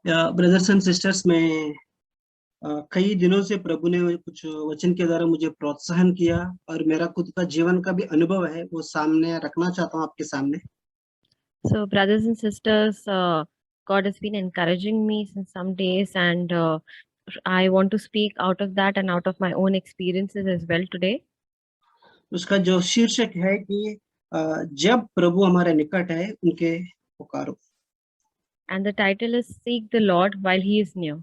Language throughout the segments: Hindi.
ब्रदर्स एंड सिस्टर्स में कई दिनों से प्रभु ने कुछ वचन के द्वारा मुझे प्रोत्साहन किया और मेरा खुद का जीवन का भी अनुभव है वो सामने रखना चाहता हूँ आपके सामने। So, brothers and sisters, God has been encouraging me since some days, and I want to speak out of that and out of my own experiences as well today. उसका जो शीर्षक है कि जब प्रभु हमारे निकट है उनके पुकारो। And the title is Seek the Lord while He is near.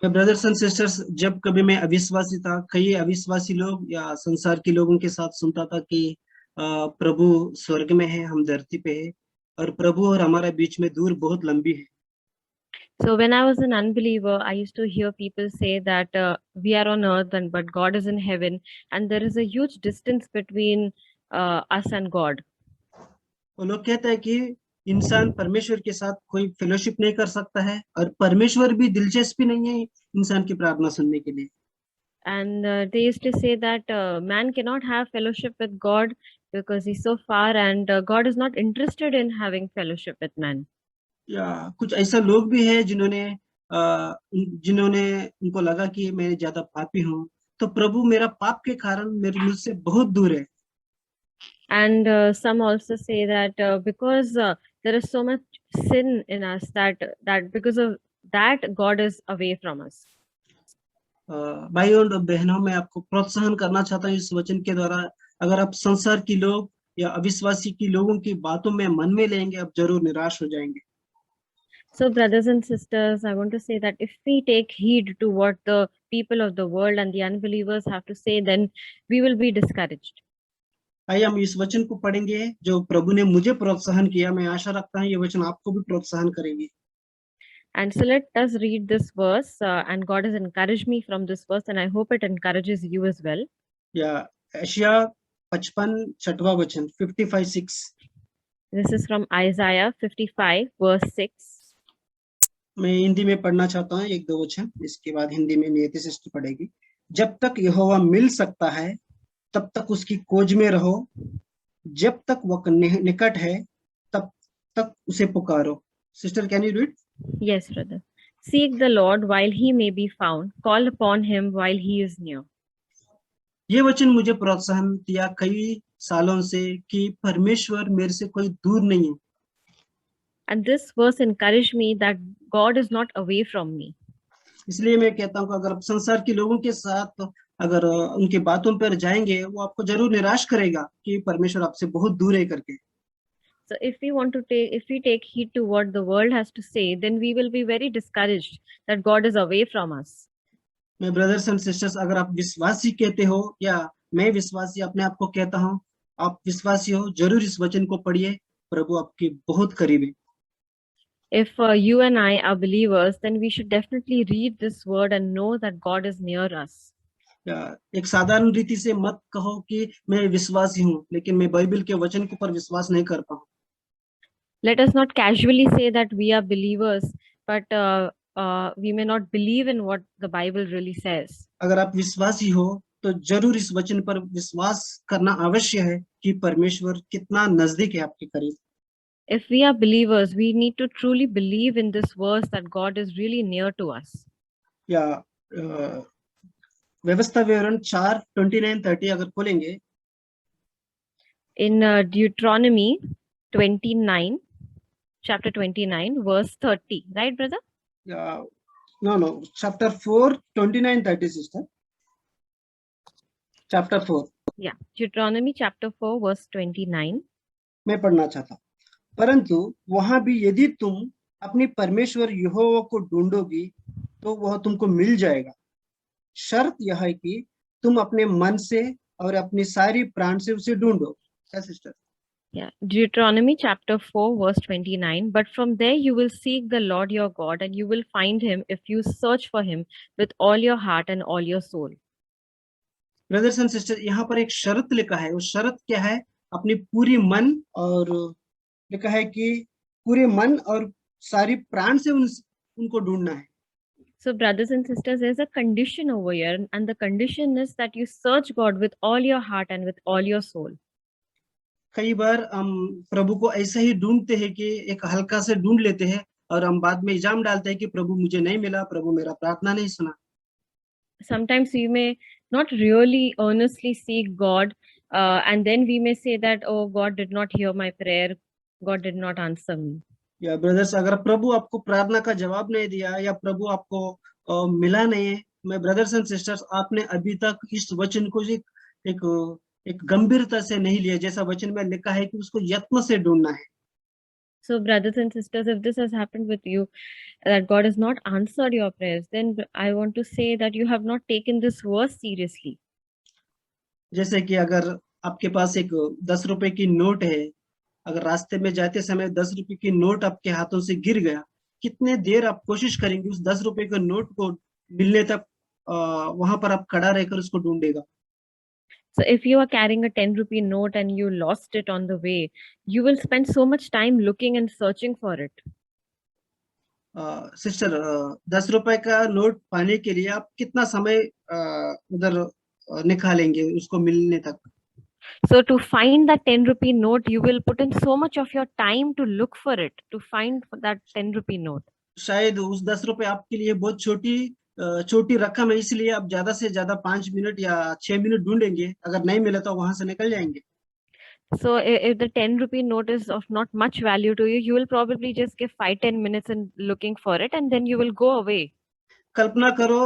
Brothers and sisters, जब कभी मैं अविश्वासी था, कई अविश्वासी लोग या संसार के लोगों के साथ सुनता था कि प्रभु स्वर्ग में है, हम धरती पे है और प्रभु और हमारे बीच में दूर बहुत लंबी है। So, when I was an unbeliever, I used to hear people say that we are on earth, but God is in heaven, and there is a huge distance between us and God. वो लोग कहते हैं कि इंसान परमेश्वर के साथ कोई फेलोशिप नहीं कर सकता है और परमेश्वर भी दिलचस्पी नहीं है इंसान की प्रार्थना सुनने के लिए। And they used to say that man cannot have fellowship with God because he's so far, and God is not interested in having fellowship with man. या कुछ ऐसा लोग भी है जिन्होंने उनको लगा कि मैं ज्यादा पापी हूँ, तो प्रभु मेरा पाप के कारण मेरे मुझसे बहुत दूर है। And some also say that because there is so much sin in us, that because of that God is away from us. भाई और बहनों, मैं आपको प्रोत्साहन करना चाहता हूँ इस वचन के द्वारा। अगर आप संसार की लोग या अविश्वासी की लोगों की बातों में मन में लेंगे, आप जरूर निराश हो जाएंगे। So, brothers and sisters, I want to say that if we take heed to what the people of the world and the unbelievers have to say, then we will be discouraged. आइए हम इस वचन को पढ़ेंगे जो प्रभु ने मुझे प्रोत्साहन किया। मैं आशा रखता हूँ ये वचन आपको भी प्रोत्साहन करेंगे। And so let us read this verse, and God has encouraged me from this verse, and I hope it encourages you as well. या एशिया 55 छठवां वचन 55:6। This is from Isaiah 55, verse 6. मैं हिंदी में पढ़ना चाहता हूँ एक दो वचन, इसके बाद हिंदी में नियति सिस्टर पढ़ेगी। जब तक यहोवा मिल सकता है तब तक उसकी खोज में रहो, जब तक वह निकट है तब तक उसे पुकारो। Sister, can you read? Yes, brother. Seek the Lord while he may be found, call upon him while he is near. ये वचन मुझे प्रोत्साहन दिया कई सालों से कि परमेश्वर मेरे से कोई दूर नहीं है। And this verse encouraged me that God is not away from me. इसलिए मैं कहता हूँ कि अगर आप संसार के लोगों के साथ अगर उनकी बातों पर जाएंगे, वो आपको जरूर निराश करेगा कि परमेश्वर आपसे बहुत दूर है करके। So if we take heed to what the world has to say, then we will be very discouraged that God is away from us. मैं ब्रदर्स एंड सिस्टर्स, अगर आप विश्वासी कहते हो या मैं विश्वासी अपने आप को कहता हूँ, आप विश्वासी हो, जरूर इस वचन को पढ़िए। प्रभु आपके बहुत करीब है। If you and I are believers, then we should definitely read this word and know that God is near us. या एक साधारण रीति से मत कहो कि मैं विश्वासी हूँ लेकिन मैं बाइबल के वचन के ऊपर विश्वास नहीं करता हूँ। Let us not casually say that we are believers, but we may not believe in what the Bible really says. अगर आप विश्वासी हो तो जरूर इस वचन पर विश्वास करना आवश्यक है कि परमेश्वर कितना नजदीक है आपके करीब। If we are believers, we need to truly believe in this verse that God is really near to us. या व्यवस्था विवरण 4:29-30 अगर खोलेंगे। In Deuteronomy 29, chapter 29, verse 30, right, brother? No, chapter 4, 29-30, sister. Chapter 4. Yeah, Deuteronomy chapter 4, verse 29. मैं पढ़ना चाहता हूँ। परंतु वहां भी यदि तुम अपनी परमेश्वर यहोवा को ढूंढोगी तो वह तुमको मिल जाएगा। शर्त यह है कि तुम अपने मन से और अपनी सारी प्राण से उसे ढूंढो। क्या sister? Yeah, Deuteronomy chapter 4, verse 29. But from there you will seek the Lord your God, and you will find him if you search for him with all your heart and all your soul. Brothers and sister, यहाँ पर एक शर्त लिखा है। वो शर्त क्या है? अपनी पूरी मन और लिखा है कि पूरे मन और सारी प्राण से उनको ढूंढना है। So, brothers and sisters, there's a condition over here, and the condition is that you search God with all your heart and with all your soul. कई बार हम प्रभु को ऐसे ही ढूंढते हैं कि एक हल्का से ढूंढ लेते हैं, और हम बाद में इल्जाम डालते हैं कि प्रभु मुझे नहीं मिला, प्रभु मेरा प्रार्थना नहीं सुना। Sometimes we may not really earnestly seek God, and then we may say that, oh, God did not hear my prayer, God did not answer me. या ब्रदर्स, अगर प्रभु आपको प्रार्थना का जवाब नहीं दिया या प्रभु आपको मिला नहीं है, मैं ब्रदर्स एंड सिस्टर्स, आपने अभी तक इस वचन को एक एक गंभीरता से नहीं लिया। जैसा वचन में लिखा है कि उसको यत्न से ढूंढना है। So, brothers and sisters, if this has happened with you, that God has not answered your prayers, then I want to say that you have not taken this verse seriously. जैसे कि अगर आपके पास एक 10 रुपए की नोट है, अगर रास्ते में जाते समय 10 रुपए की नोट आपके हाथों से गिर गया, कितने देर आप कोशिश करेंगे उस 10 रुपए के नोट को मिलने तक, वहां पर आप खड़ा रहकर उसको ढूंढेगा। So if you are carrying a 10 rupee note and you lost it on the way, you will spend so much time looking and searching for it. Sister, 10 रुपए का नोट पाने के लिए आप कितना समय उधर निकालेंगे उसको मिलने तक? So to find that 10 rupee note, you will put in so much of your time to look for it, to find that 10 rupee note. शायद उस 10 रुपए आपके लिए बहुत छोटी रकम है, इसलिए आप ज्यादा से ज्यादा 5 मिनट या 6 मिनट ढूंढेंगे। अगर नहीं मिला तो वहां से निकल जाएंगे। So if the 10 rupee note is of not much value to you, you will probably just give 5-10 minutes in looking for it, and then you will go away. कल्पना करो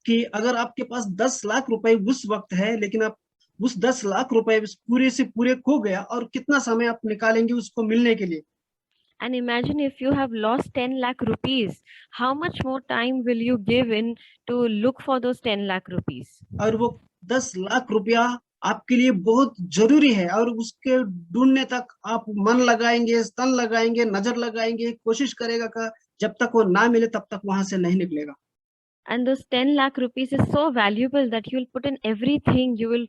कि अगर आपके पास 10 लाख रुपए उस वक्त है, लेकिन आप उस 10 लाख रुपए पूरे से पूरे खो गया, और कितना समय आप निकालेंगे उसको मिलने के लिए? And imagine if you have lost 10 lakh rupees, how much more time will you give in to look for those 10 lakh rupees? और वो 10 लाख रुपया आपके लिए बहुत जरूरी है, और उसके ढूंढने तक आप मन लगाएंगे, तन लगाएंगे, नजर लगाएंगे, कोशिश करेगा का जब तक वो ना मिले तब तक वहां से नहीं निकलेगा। And those 10 lakh rupees is so valuable that you'll put in everything. You'll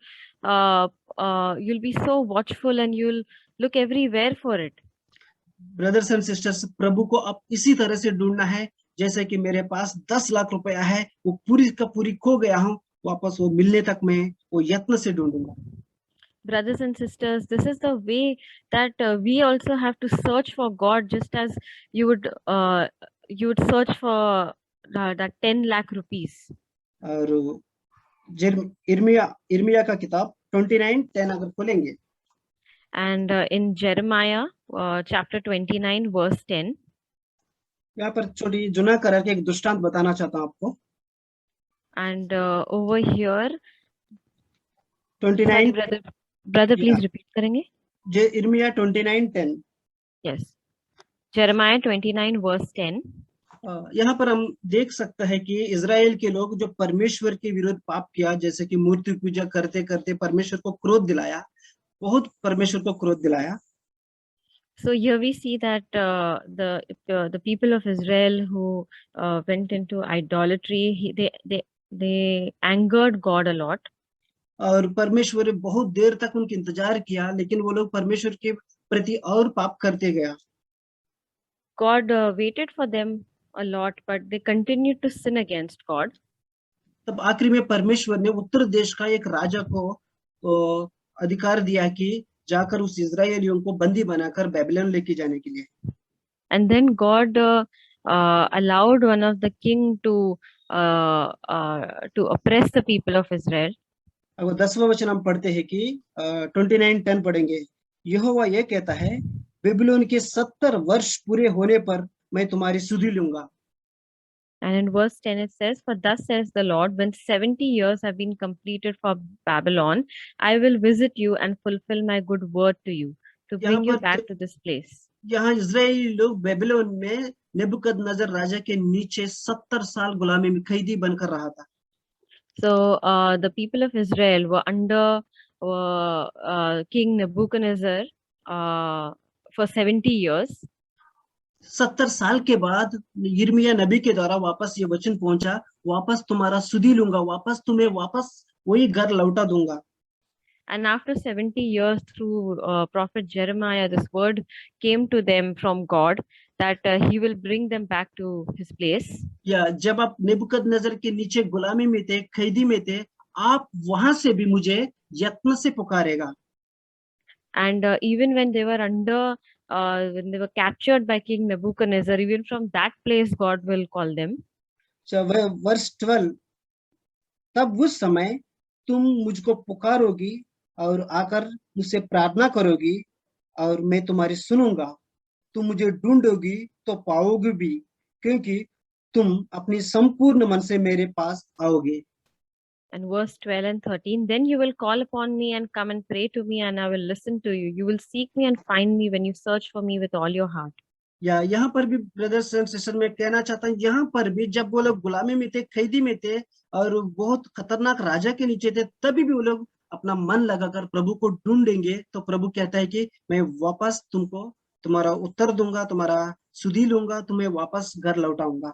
be so watchful and you'll look everywhere for it. Brothers and sisters, प्रभु को अब इसी तरह से ढूंढना है जैसे कि मेरे पास 10 लाख रुपया है, वो पूरी का पूरी खो गया हूँ, वापस वो मिलने तक मैं वो यत्न से ढूंढूंगा। Brothers and sisters, this is the way that we also have to search for God, just as you would search for that 10 lakh rupees. और इर्मिया का किताब 29:10 अगर खोलेंगे, And in Jeremiah chapter 29 verse 10, यहाँ पर छोटी जुना करा के एक दृष्टांत बताना चाहता हूँ आपको। and over here, 29, sorry, brother, please repeat करेंगे? इर्मिया 29:10। Yes, Jeremiah 29 verse 10. यहाँ पर हम देख सकते हैं कि इजराइल के लोग जो परमेश्वर के विरुद्ध पाप किया, जैसे कि मूर्ति पूजा करते करते परमेश्वर को क्रोध दिलाया, बहुत परमेश्वर को क्रोध दिलाया। So here we see that the people of Israel who went into idolatry, they angered God a lot. और परमेश्वर ने बहुत देर तक उनकी इंतजार किया, लेकिन वो लोग परमेश्वर के प्रति और पाप करते गया। God waited for them a lot, but they continued to sin against God. तब आखिरी में परमेश्वर ने उत्तर देश का एक राजा को अधिकार दिया कि जाकर उस इजरायलियों को बंदी बनाकर बेबीलोन लेके जाने के लिए। And then God allowed one of the king to oppress the people of Israel. अब 10वां वचन हम पढ़ते हैं कि 29:10 पढ़ेंगे। यहोवा ये कहता है, बेबीलोन के 70 वर्ष पूरे होने पर मैं तुम्हारी सुधि लूंगा। And in verse 10 it says, for thus says the Lord, when 70 years have been completed for Babylon, I will visit you and fulfill my good word to you, to bring you back to this place. यहाँ इजरायली लोग बेबीलोन में नेबुकदनेस्सर राजा के नीचे 70 साल गुलामी में कैदी बनकर रहा था। So the people of Israel were under King Nebuchadnezzar for 70 years. 70 साल के बाद यिर्मयाह नबी के द्वारा वापस ये वचन पहुंचा, वापस तुम्हारा सुधि लूंगा, वापस तुम्हें वापस वही घर लौटा दूंगा। And after 70 years, through prophet Jeremiah, this word came to them from God that he will bring them back to his place. या जब आप नेबुकदनेस्सर के नीचे गुलामी में थे, कैदी में थे, आप वहां से भी मुझे यत्न से पुकारेगा। And even when they were under when they were captured by King Nebuchadnezzar, even from that place, God will call them. वर्ष 12, तब उस समय तुम मुझको पुकारोगी और आकर मुझसे प्रार्थना करोगी और मैं तुम्हारी सुनूंगा। तुम मुझे ढूंढोगी तो पाओगे भी, क्योंकि तुम अपनी संपूर्ण मन से मेरे पास आओगे। And verse 12 and 13, then you will call upon me and come and pray to me, and I will listen to you. You will seek me and find me when you search for me with all your heart. या यहाँ पर भी ब्रदर्स एंड सिस्टर में कहना चाहता हूँ, यहाँ पर भी जब वो लोग गुलामी में थे, कैदी में थे और बहुत खतरनाक राजा के नीचे थे, तभी भी वो लोग अपना मन लगाकर प्रभु को ढूंढेंगे, तो प्रभु कहता है कि मैं वापस तुमको तुम्हारा उत्तर दूंगा, तुम्हारा सुधि लूंगा, तुम्हें वापस घर लौटाऊंगा।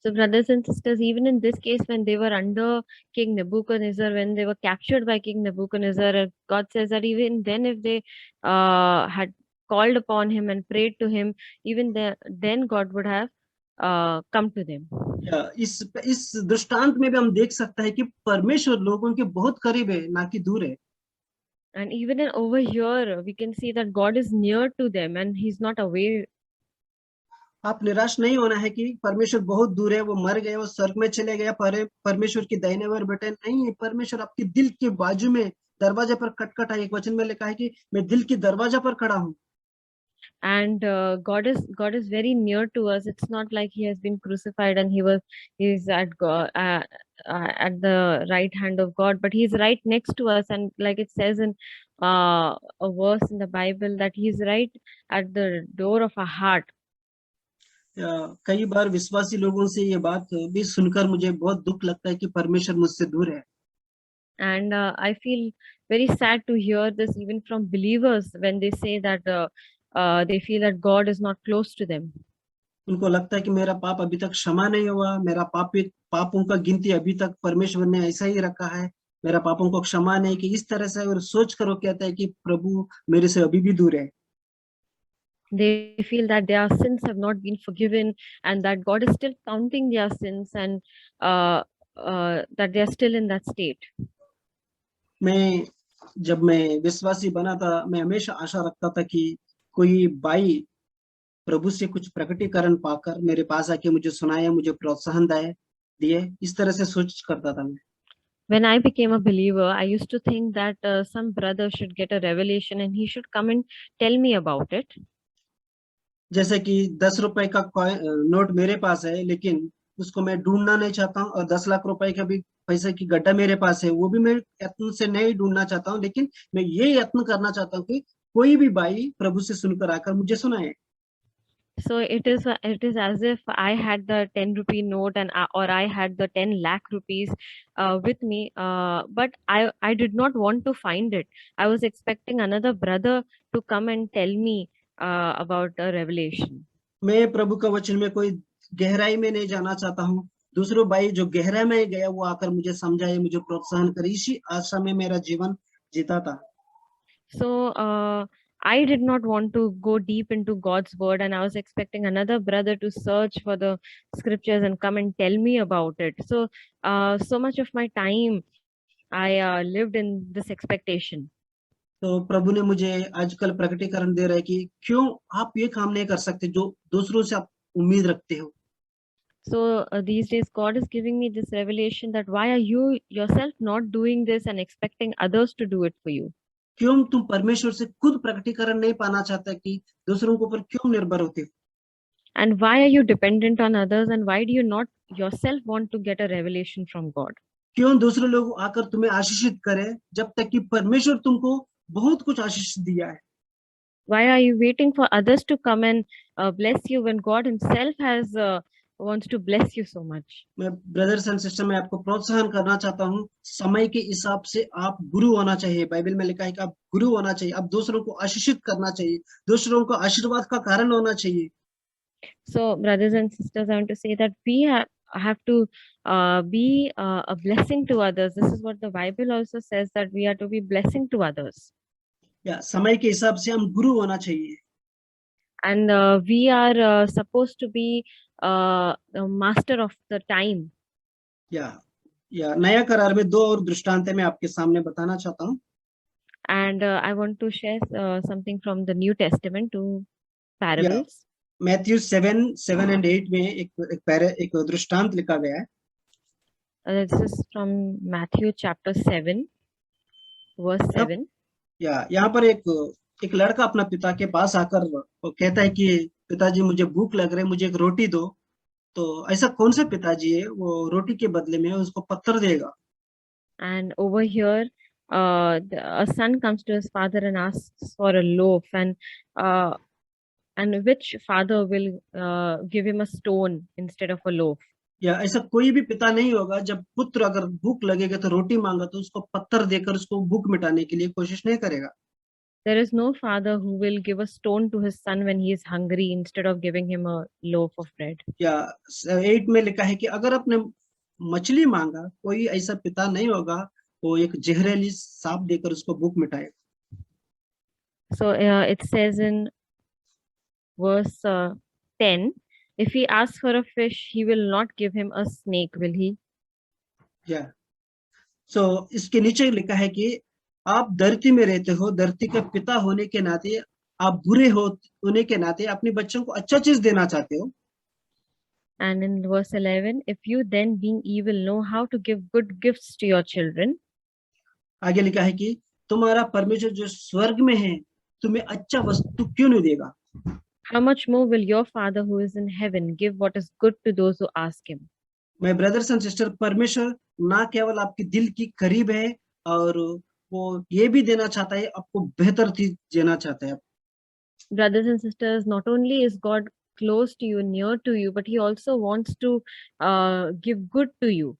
So, brothers and sisters, even in this case, when they were under King Nebuchadnezzar, when they were captured by King Nebuchadnezzar, God says that even then, if they had called upon him and prayed to him, even then God would have come to them. इस दृष्टांत में भी हम देख सकते हैं कि परमेश्वर लोगों के बहुत करीब है, ना कि दूर है। And even over here, we can see that God is near to them and He's not away. आप निराश नहीं होना है कि परमेश्वर बहुत दूर है, वो मर गए, वो स्वर्ग में चले गए, परमेश्वर की दाहिने ओर बैठे नहीं है। परमेश्वर आपके दिल के बाजू में दरवाजे पर खटखटा है। एक वचन में लिखा है कि मैं दिल की दरवाजा पर खड़ा हूँ। And God is very near to us. It's not like He has been crucified and He's at God, at the right hand of God, but He's right next to us. And like it says in a verse in the Bible, that He's right at the door of our heart. कई बार विश्वासी लोगों से ये बात भी सुनकर मुझे बहुत दुख लगता है कि परमेश्वर मुझसे दूर है। And I feel very sad to hear this even from believers when they say that they feel that God is not close to them. उनको लगता है कि मेरा पाप अभी तक क्षमा नहीं हुआ, मेरा पापों का गिनती अभी तक परमेश्वर ने ऐसा ही रखा है, मेरा पापों को क्षमा नहीं कि इस तरह से और सोच कर वो कहता है कि प्रभु मेरे से अभी भी दूर है। They feel that their sins have not been forgiven and that God is still counting their sins and that they are still in that state. जब मैं विश्वासी बना था, मैं हमेशा आशा रखता था कि कोई भाई प्रभु से कुछ प्रकटीकरण पाकर मेरे पास आके मुझे सुनाए, मुझे प्रोत्साहन दिए, इस तरह से सोच करता था मैं। When I became a believer, I used to think that some brother should get a revelation and he should come and tell me about it. जैसे कि 10 रुपए का नोट मेरे पास है, लेकिन उसको मैं ढूंढना नहीं चाहता हूँ, और 10 लाख रुपए का भी पैसे की गड्ढा मेरे पास है, वो भी मैं यत्न से नहीं ढूंढना चाहता हूँ, लेकिन मैं ये यत्न करना चाहता हूँ कि कोई भी भाई प्रभु से सुनकर आकर मुझे सुनाए। So it is as if I had the 10 rupee note and or I had the 10 lakh rupees with me, but I did not want to find it. I was expecting another brother to come and tell me about a revelation. मैं प्रभु का वचन में कोई गहराई में नहीं जाना चाहता हूँ, दूसरों भाई जो गहराई में गया वो आकर मुझे समझाए, मुझे प्रोत्साहन करे, इसी आशा में मेरा जीवन जीता था। So I did not want to go deep into God's word, and I was expecting another brother to search for the scriptures and come and tell me about it. So so much of my time I lived in this expectation. तो प्रभु ने मुझे आजकल प्रकटीकरण दे रहा है कि क्यों आप ये काम नहीं कर सकते जो दूसरों से आप उम्मीद रखते हो। So these days God is giving me this revelation that why are you yourself not doing this and expecting others to do it for you? क्यों तुम परमेश्वर से खुद प्रकटीकरण नहीं पाना चाहते कि दूसरों के ऊपर क्यों निर्भर होते हो? And why are you dependent on others and why do you not yourself want to get a revelation from God? क्यों दूसरे लोग आकर तुम्हें आशीषित करें जब तक कि परमेश्वर तुमको बहुत कुछ आशीष दिया है? Why are you waiting for others to come and bless you when God himself has wants to bless you so much? मैं ब्रदर्स एंड सिस्टर में आपको प्रोत्साहन करना चाहता हूँ, समय के हिसाब से आप गुरु होना चाहिए। बाइबल में लिखा है कि आप गुरु होना चाहिए, आप दूसरों को आशीषित करना चाहिए, दूसरों को आशीर्वाद का कारण होना चाहिए। So, brothers and sisters, I want to say that we have to be a blessing to others. This is what the Bible also says, that we are to be blessing to others. या समय के हिसाब से हम गुरु होना चाहिए। And we are supposed to be the master of the time. या नया करार में दो और दृष्टांत मैं आपके सामने बताना चाहता हूँ। And I want to share something from the New Testament to या parables. मैथ्यू 7:7 and 8 में एक दृष्टांत लिखा गया है. This is from Matthew chapter 7, verse 7. यहाँ पर एक लड़का अपना पिता के पास आकर वो कहता है कि पिताजी मुझे भूख लग रही है, मुझे एक रोटी दो. तो ऐसा कौन सा पिताजी है वो रोटी के बदले में उसको पत्थर देगा? And over here, a son comes to his father and asks for a loaf, and which father will give him a stone instead of a loaf? या ऐसा कोई भी पिता नहीं होगा जब पुत्र अगर भूख लगेगा तो रोटी मांगा तो उसको पत्थर देकर उसको भूख मिटाने के लिए कोशिश नहीं करेगा. There is no father who will give a stone to his son when he is hungry instead of giving him a loaf of bread. या 8 में लिखा है कि अगर आपने मछली मांगा, कोई ऐसा पिता नहीं होगा वो एक जहरीली सांप देकर उसको भूख मिटाएगा. So it says in verse 10, if he asks for a fish, he will not give him a snake, will he? या सो इसके नीचे लिखा है कि आप धरती में रहते हो, धरती के पिता होने के नाते आप बुरे होने के नाते अपने बच्चों को अच्छा चीज देना चाहते हो. And in verse 11, if you then being evil know how to give good gifts to your children, आगे लिखा है कि तुम्हारा परमेश्वर जो स्वर्ग में है तुम्हें अच्छा वस्तु क्यों नहीं देगा? how much more will your Father who is in heaven give what is good to those who ask him? My brothers and sister, परमेश्वर ना केवल आपके दिल की करीब है और वो ये भी देना चाहता है, आपको बेहतर चीज देना चाहता है. Brothers and sisters, not only is God close to you, near to you, but he also wants to give good to you.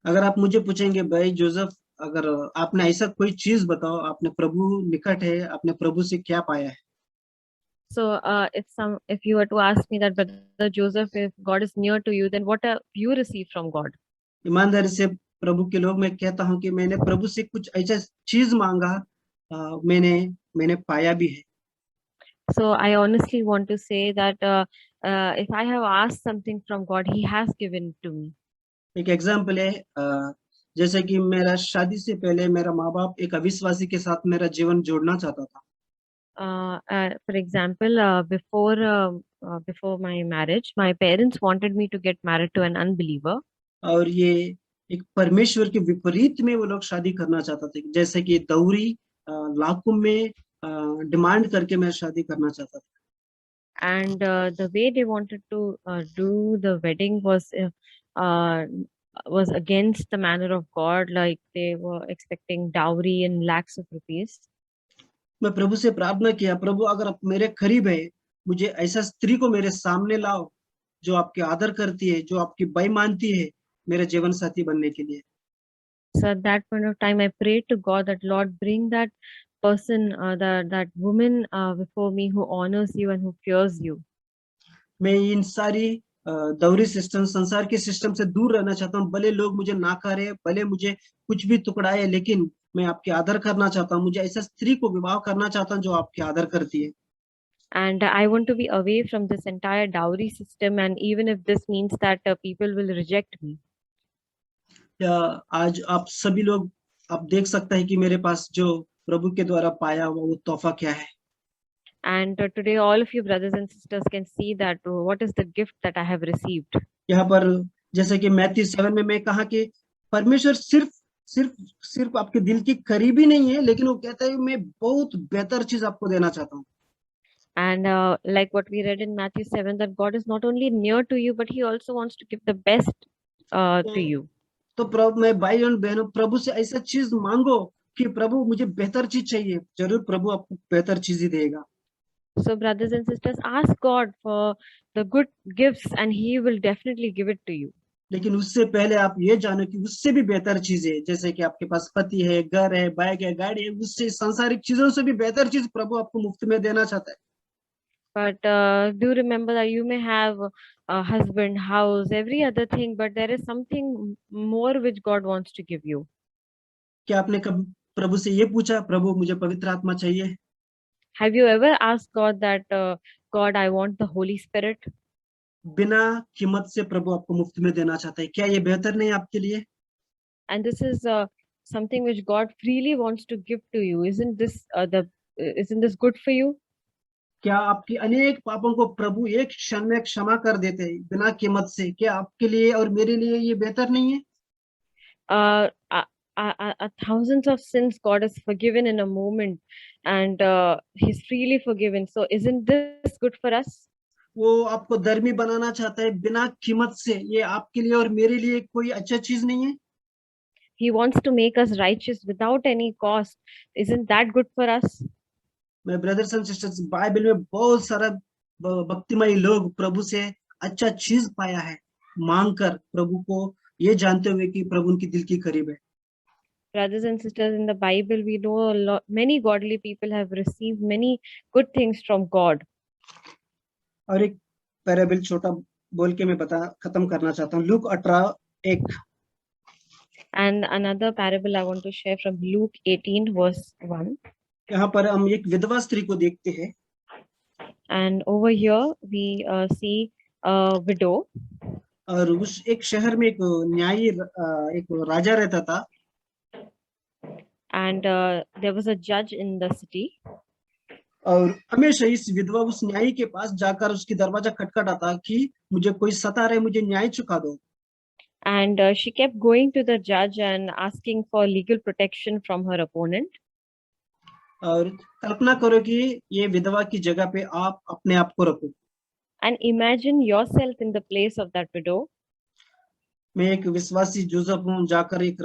अगर आप मुझे पूछेंगे भाई जोसेफ, अगर आपने ऐसा कोई चीज बताओ, आपने प्रभु निकट है, आपने प्रभु से क्या पाया है? So if you were to ask me that, Brother Joseph, if God is near to you, then what have you received from God? ईमानदारी से प्रभु के लोग मैं कहता हूँ कि मैंने प्रभु से कुछ ऐसा चीज मांगा, मैंने पाया भी है. So I honestly want to say that if I have asked something from God, he has given to me. एक एग्जाम्पल है, जैसे कि मेरा शादी से पहले मेरा माँ बाप एक अविश्वासी के साथ मेरा जीवन जोड़ना चाहता था. For example, before my marriage, my parents wanted me to get married to an unbeliever. और ये एक परमेश्वर के विपरीत में वो लोग शादी करना चाहते थे, जैसे कि दौरी लाखों में डिमांड करके मैं शादी करना चाहता था. And the way they wanted to do the wedding was against the manner of God, like they were expecting dowry in lakhs of rupees. मैं प्रभु से प्रार्थना किया, प्रभु अगर आप मेरे करीब है, मुझे ऐसा स्त्री को मेरे सामने लाओ जो आपके आदर करती है, जो आपकी बाई मानती है, मेरे जीवन साथी बनने के लिए. So at that point of time, I prayed to God that Lord, bring that person, that woman before me who honors you and who fears you. मैं इन सारी दौरी सिस्टम, संसार के सिस्टम से दूर रहना चाहता हूँ. भले लोग मुझे नाकारे, भले मुझे कुछ भी टुकड़ाए, लेकिन मैं आपके आदर करना चाहता हूँ. मुझे ऐसा स्त्री को विवाह करना चाहता हूँ जो आपके आदर करती है. And I want to be away from this entire dowry system, and even if this means that people will reject me. या आज आप सभी लोग आप देख सकते हैं कि मेरे पास जो प्रभु के द्वारा पाया हुआ वो तोहफा क्या है. And today, all of you brothers and sisters can see that what is the gift that I have received. यहाँ पर जैसे कि मैथ्यू 7 में मैं कहा कि परमेश्वर सिर्फ सिर्फ सिर्फ आपके दिल की करीबी नहीं है, लेकिन वो कहता है मैं बहुत बेहतर चीज आपको देना चाहता हूँ. And like what we read in Matthew 7, that God is not only near to you, but he also wants to give the best to you. तो प्रभु, मैं भाई और बहनों, प्रभु से ऐसा चीज मांगो कि प्रभु मुझे बेहतर चीज चाहिए, जरूर प्रभु आपको बेहतर चीज ही देगा. So brothers and sisters, ask God for the good gifts and he will definitely give it to you. लेकिन उससे पहले आप ये जानो कि उससे भी बेहतर चीजें, जैसे कि आपके पास पति है, घर है, बाइक है, गाड़ी है, उससे सांसारिक चीजों से भी बेहतर चीज प्रभु आपको मुफ्त में देना चाहता है. But do remember that you may have a husband, house, every other thing, but there is something more which God wants to give you. क्या आपने कब प्रभु से ये पूछा, प्रभु मुझे पवित्र आत्मा चाहिए? Have you ever asked God that, God, I want the Holy Spirit? बिना कीमत से प्रभु आपको मुफ्त में देना चाहता है. क्या ये बेहतर नहीं आपके लिए? And this is something which God freely wants to give to you. Isn't this good for you? क्या आपकी अनेक पापों को प्रभु एक क्षण में क्षमा कर देते हैं बिना कीमत से? क्या आपके लिए और मेरे लिए ये बेहतर नहीं है? uh, uh, thousands of sins God has forgiven in a moment, and He's freely forgiven. So, isn't this good for us? वो आपको धर्मी बनाना चाहता है बिना कीमत से। ये आपके लिए और मेरे लिए कोई अच्छा चीज नहीं है? He wants to make us righteous without any cost. Isn't that good for us? मैं ब्रदर्स एंड सिस्टर्स, बाइबल में बहुत सारा भक्तिमय लोग प्रभु से अच्छा चीज पाया है, मांग कर प्रभु को, ये जानते हुए कि प्रभु उनकी दिल की करीब है। Brothers and sisters, in the Bible, we know many godly people have received many good things from God. और एक पैराबल छोटा बोल के मैं खत्म करना चाहता हूँ। Look 18:1। And another parable I want to share from Luke 18 verse 1. यहाँ पर हम एक विधवा स्त्री को देखते हैं। And over here we see a widow. और उस एक शहर में एक न्यायी एक राजा रहता था। And there was a judge in the city. और हमेशा इस विधवा उस न्यायी के पास जाकर उसकी दरवाजा खटखटाता कि मुझे कोई सता रहे, मुझे न्याय चुका दो। And she kept going to the judge and asking for legal protection from her opponent. और कल्पना करो कि ये विधवा की जगह पे आप अपने आप को रखो। And imagine yourself in the place of that widow. मैं एक विश्वासी जोसेफ हूँ, जाकर एक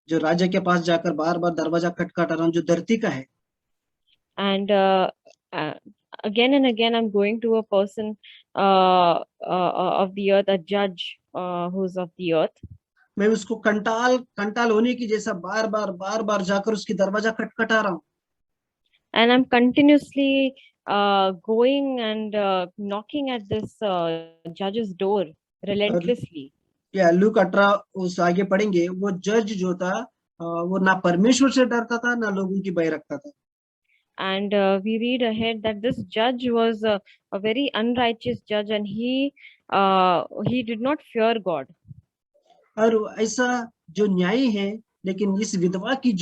जो राजा के पास जाकर बार बार दरवाजा खटखटा रहा हूँ, जो धरती का है। And again and again I'm going to a person of the earth, a judge who's of the earth. मैं उसको कंटाल होने की जैसा बार बार जाकर उसकी दरवाजा खटखटा रहा हूँ। And I'm continuously going and knocking at this judge's door relentlessly. या लूक 18 उस आगे पढ़ेंगे, वो जज जो था वो ना परमेश्वर से डरता था ना लोगों की भय रखता था। And we read ahead that this judge was a very unrighteous judge, and he did not fear God. और ऐसा जो न्यायी है, लेकिन इस विधवा की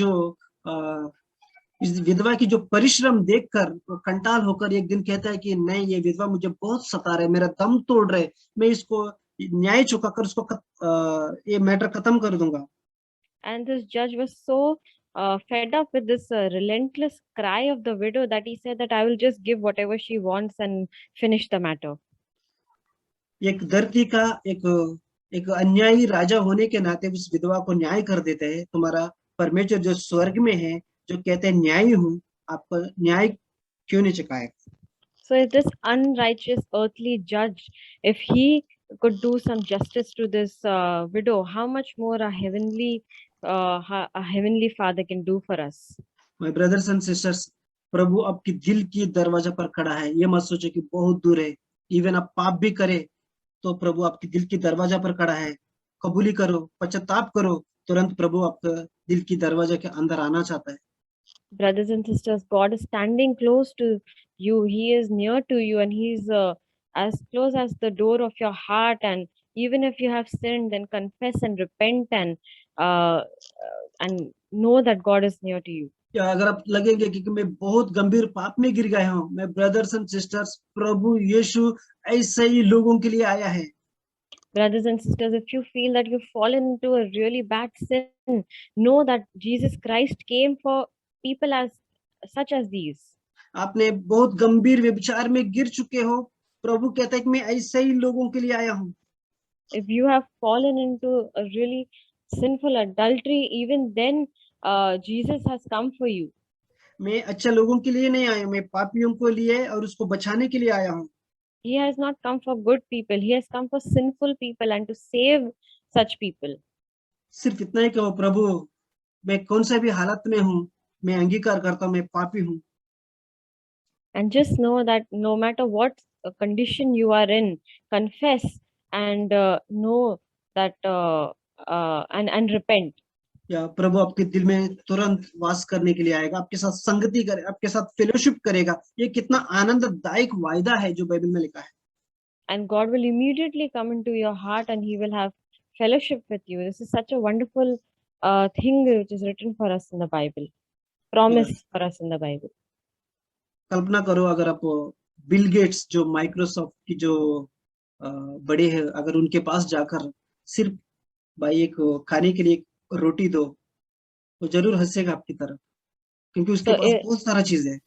जो परिश्रम देखकर वो कंटाल होकर एक दिन कहता है कि नहीं, ये विधवा मुझे बहुत सता रहे, मेरा दम तोड़ रहे, मैं इसको न्याय चुकाकर उसको ये मैटर खत्म कर दूंगा। And this judge was so fed up with this relentless cry of the widow that he said that I will just give whatever she wants and finish the matter. एक धरती का एक अन्यायी राजा होने के नाते उस विधवा को न्याय कर देते हैं। तुम्हारा परमेश्वर जो स्वर्ग में है, जो कहते हैं न्यायी हूँ, आपको न्याय क्यों नहीं चुकाएगा? So if this unrighteous earthly judge, if he could do some justice to this widow, how much more a heavenly Father can do for us? My brothers and sisters, प्रभु आपकी दिल की दरवाजा पर खड़ा है। ये मत सोचो कि बहुत दूर है। इवन आप पाप भी करे तो प्रभु आपकी दिल की दरवाजा पर खड़ा है। कबूली करो, पश्चाताप करो, तुरंत प्रभु आपका दिल की दरवाजा के अंदर आना चाहता है। Brothers and sisters, God is standing close to you. He is near to you, and He's as close as the door of your heart. And even if you have sinned, then confess and repent and know that God is near to you. या अगर आप लगेंगे कि मैं बहुत गंभीर पाप में गिर गया हूँ, मैं ब्रदर्स एंड सिस्टर्स, प्रभु यीशु ऐसे ही लोगों के लिए आया है। Brothers and sisters, if you feel that you've fallen into a really bad sin, know that Jesus Christ came for people as such as these. आपने बहुत गंभीर व्यभिचार में गिर चुके हो, प्रभु कहता है कि मैं ऐसे ही लोगों के लिए आया हूँ। If you have fallen into a really sinful adultery, even then Jesus has come for you. मैं अच्छा लोगों के लिए नहीं आया, मैं पापियों को लिए और उसको बचाने के लिए आया हूँ। He has not come for good people. He has come for sinful people and to save such people. सिर्फ इतना ही कहो, प्रभु मैं कौन सा भी हालत में हूँ, मैं अंगीकार करता हूँ, मैं पापी हूँ। And just know that no matter what condition you are in, confess and know that and repent. या प्रभु आपके दिल में तुरंत वास करने के लिए आएगा, आपके साथ संगति करे, आपके साथ फेलोशिप करेगा। ये कितना आनंददायक वायदा है जो बाइबल में लिखा है। And God will immediately come into your heart and He will have fellowship with you. This is such a wonderful thing which is written for us in the Bible, promise for us in the Bible. कल्पना करो अगर आप बिल गेट्स जो माइक्रोसॉफ्ट की जो बड़े हैं, अगर उनके पास जाकर सिर्फ भाई एक खाने के लिए एक रोटी दो, तो जरूर हंसेगा आपकी तरफ, क्योंकि उसके So पास बहुत सारा चीज है.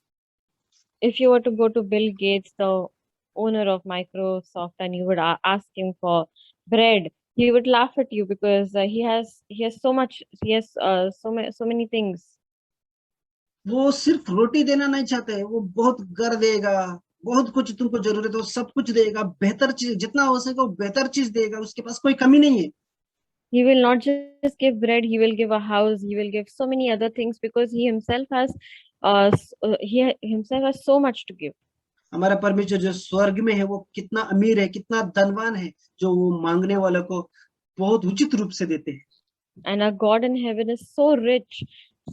if you were to go to Bill Gates, the owner of Microsoft, and you would ask him for bread, he would laugh at you because he has so much, he has so many things. वो सिर्फ रोटी देना नहीं चाहते, वो बहुत घर देगा, बहुत कुछ तुमको जरूरत है वो सब कुछ देगा, बेहतर चीज जितना हो सके वो बेहतर चीज देगा, उसके पास कोई कमी नहीं है. He will not just give bread, he will give a house, he will give so many other things because he himself has so much to give. हमारा परमेश्वर जो स्वर्ग में है वो कितना अमीर है, कितना धनवान है, जो वो मांगने वालों को बहुत उचित रूप से देते हैं. And our God in heaven is so rich.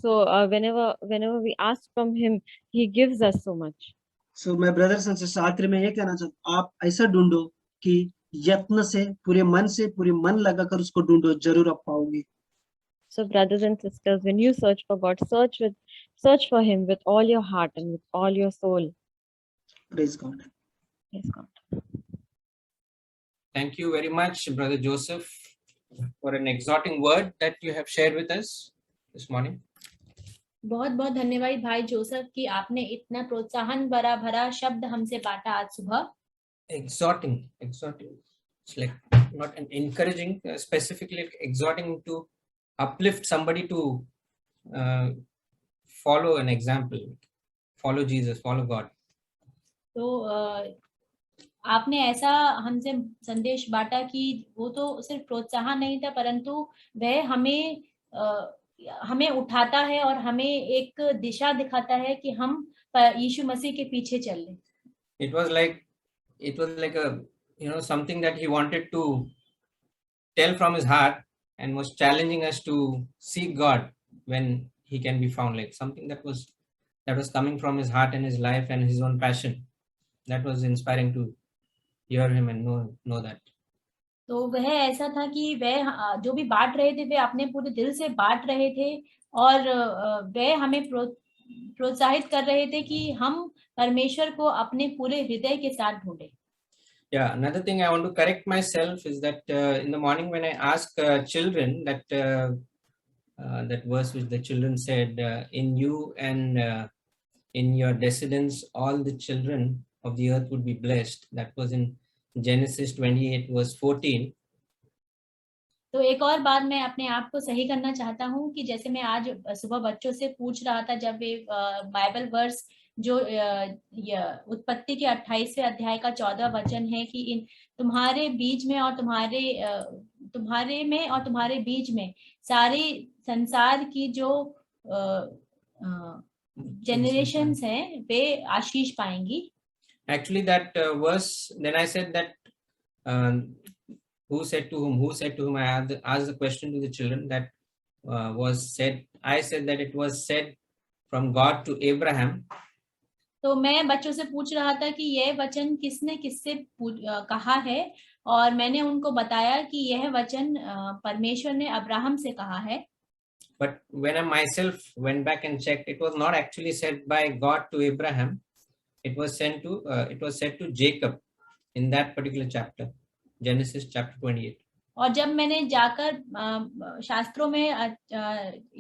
So whenever we ask from him, he gives us so much. So मैं ब्रदर्स एंड सिस्टर्स आखिर में ये कहना चाहता हूँ, आप ऐसा ढूंढो कि यत्न से, पूरे मन लगाकर उसको ढूंढो, जरूर आप पाओगे. So brothers and sisters, when you search for God, search for him with all your heart and with all your soul. Praise God. Praise God. Thank you very much, Brother Joseph, for an exhorting word that you have shared with us this morning. बहुत बहुत धन्यवाद भाई जोसेफ कि आपने इतना प्रोत्साहन भरा शब्द हमसे बांटा आज सुबह. Exhorting. It's like not an encouraging, specifically exhorting to uplift somebody to follow an example, follow Jesus, follow God. तो आपने ऐसा हमसे संदेश बांटा कि वो तो सिर्फ प्रोत्साहन नहीं था, परंतु वह हमें उठाता है और हमें एक दिशा दिखाता है कि हम यीशु मसीह के पीछे चलें. It was like a something that he wanted to tell from his heart and was challenging us to seek God when he can be found, like something that was coming from his heart and his life and his own passion. That was inspiring to hear him and know that. तो वह ऐसा था कि वह जो भी बांट रहे थे वे अपने पूरे दिल से बांट रहे थे और वह हमें प्रोत्साहित कर रहे थे कि हम परमेश्वर को अपने पूरे हृदय के साथ ढूंढें. Yeah, another thing I want to correct myself is that in the morning when I ask children that verse which the children said, in you and in your descendants all the children of the earth would be blessed. That was in Genesis 28 verse 14. तो एक और बात मैं अपने आप को सही करना चाहता हूँ कि जैसे मैं आज सुबह बच्चों से पूछ रहा था, जब वे बाइबल वर्स जो उत्पत्ति के 28वें अध्याय का 14वां वचन है कि इन तुम्हारे बीज में और तुम्हारे बीज में सारी संसार की जो जनरेशंस हैं वे आशीष पाएंगी. Actually that verse, then I said that who said to whom, I asked the question to the children that was said. I said that it was said from God to Abraham. तो मैं बच्चों से पूछ रहा था कि यह वचन किसने किससे कहा है, और मैंने उनको बताया कि यह वचन परमेश्वर ने अब्राहम से कहा है. But when I myself went back and checked, it was not actually said by God to Abraham. It was said to Jacob in that particular chapter, Genesis chapter 28. और जब मैंने जाकर शास्त्रों में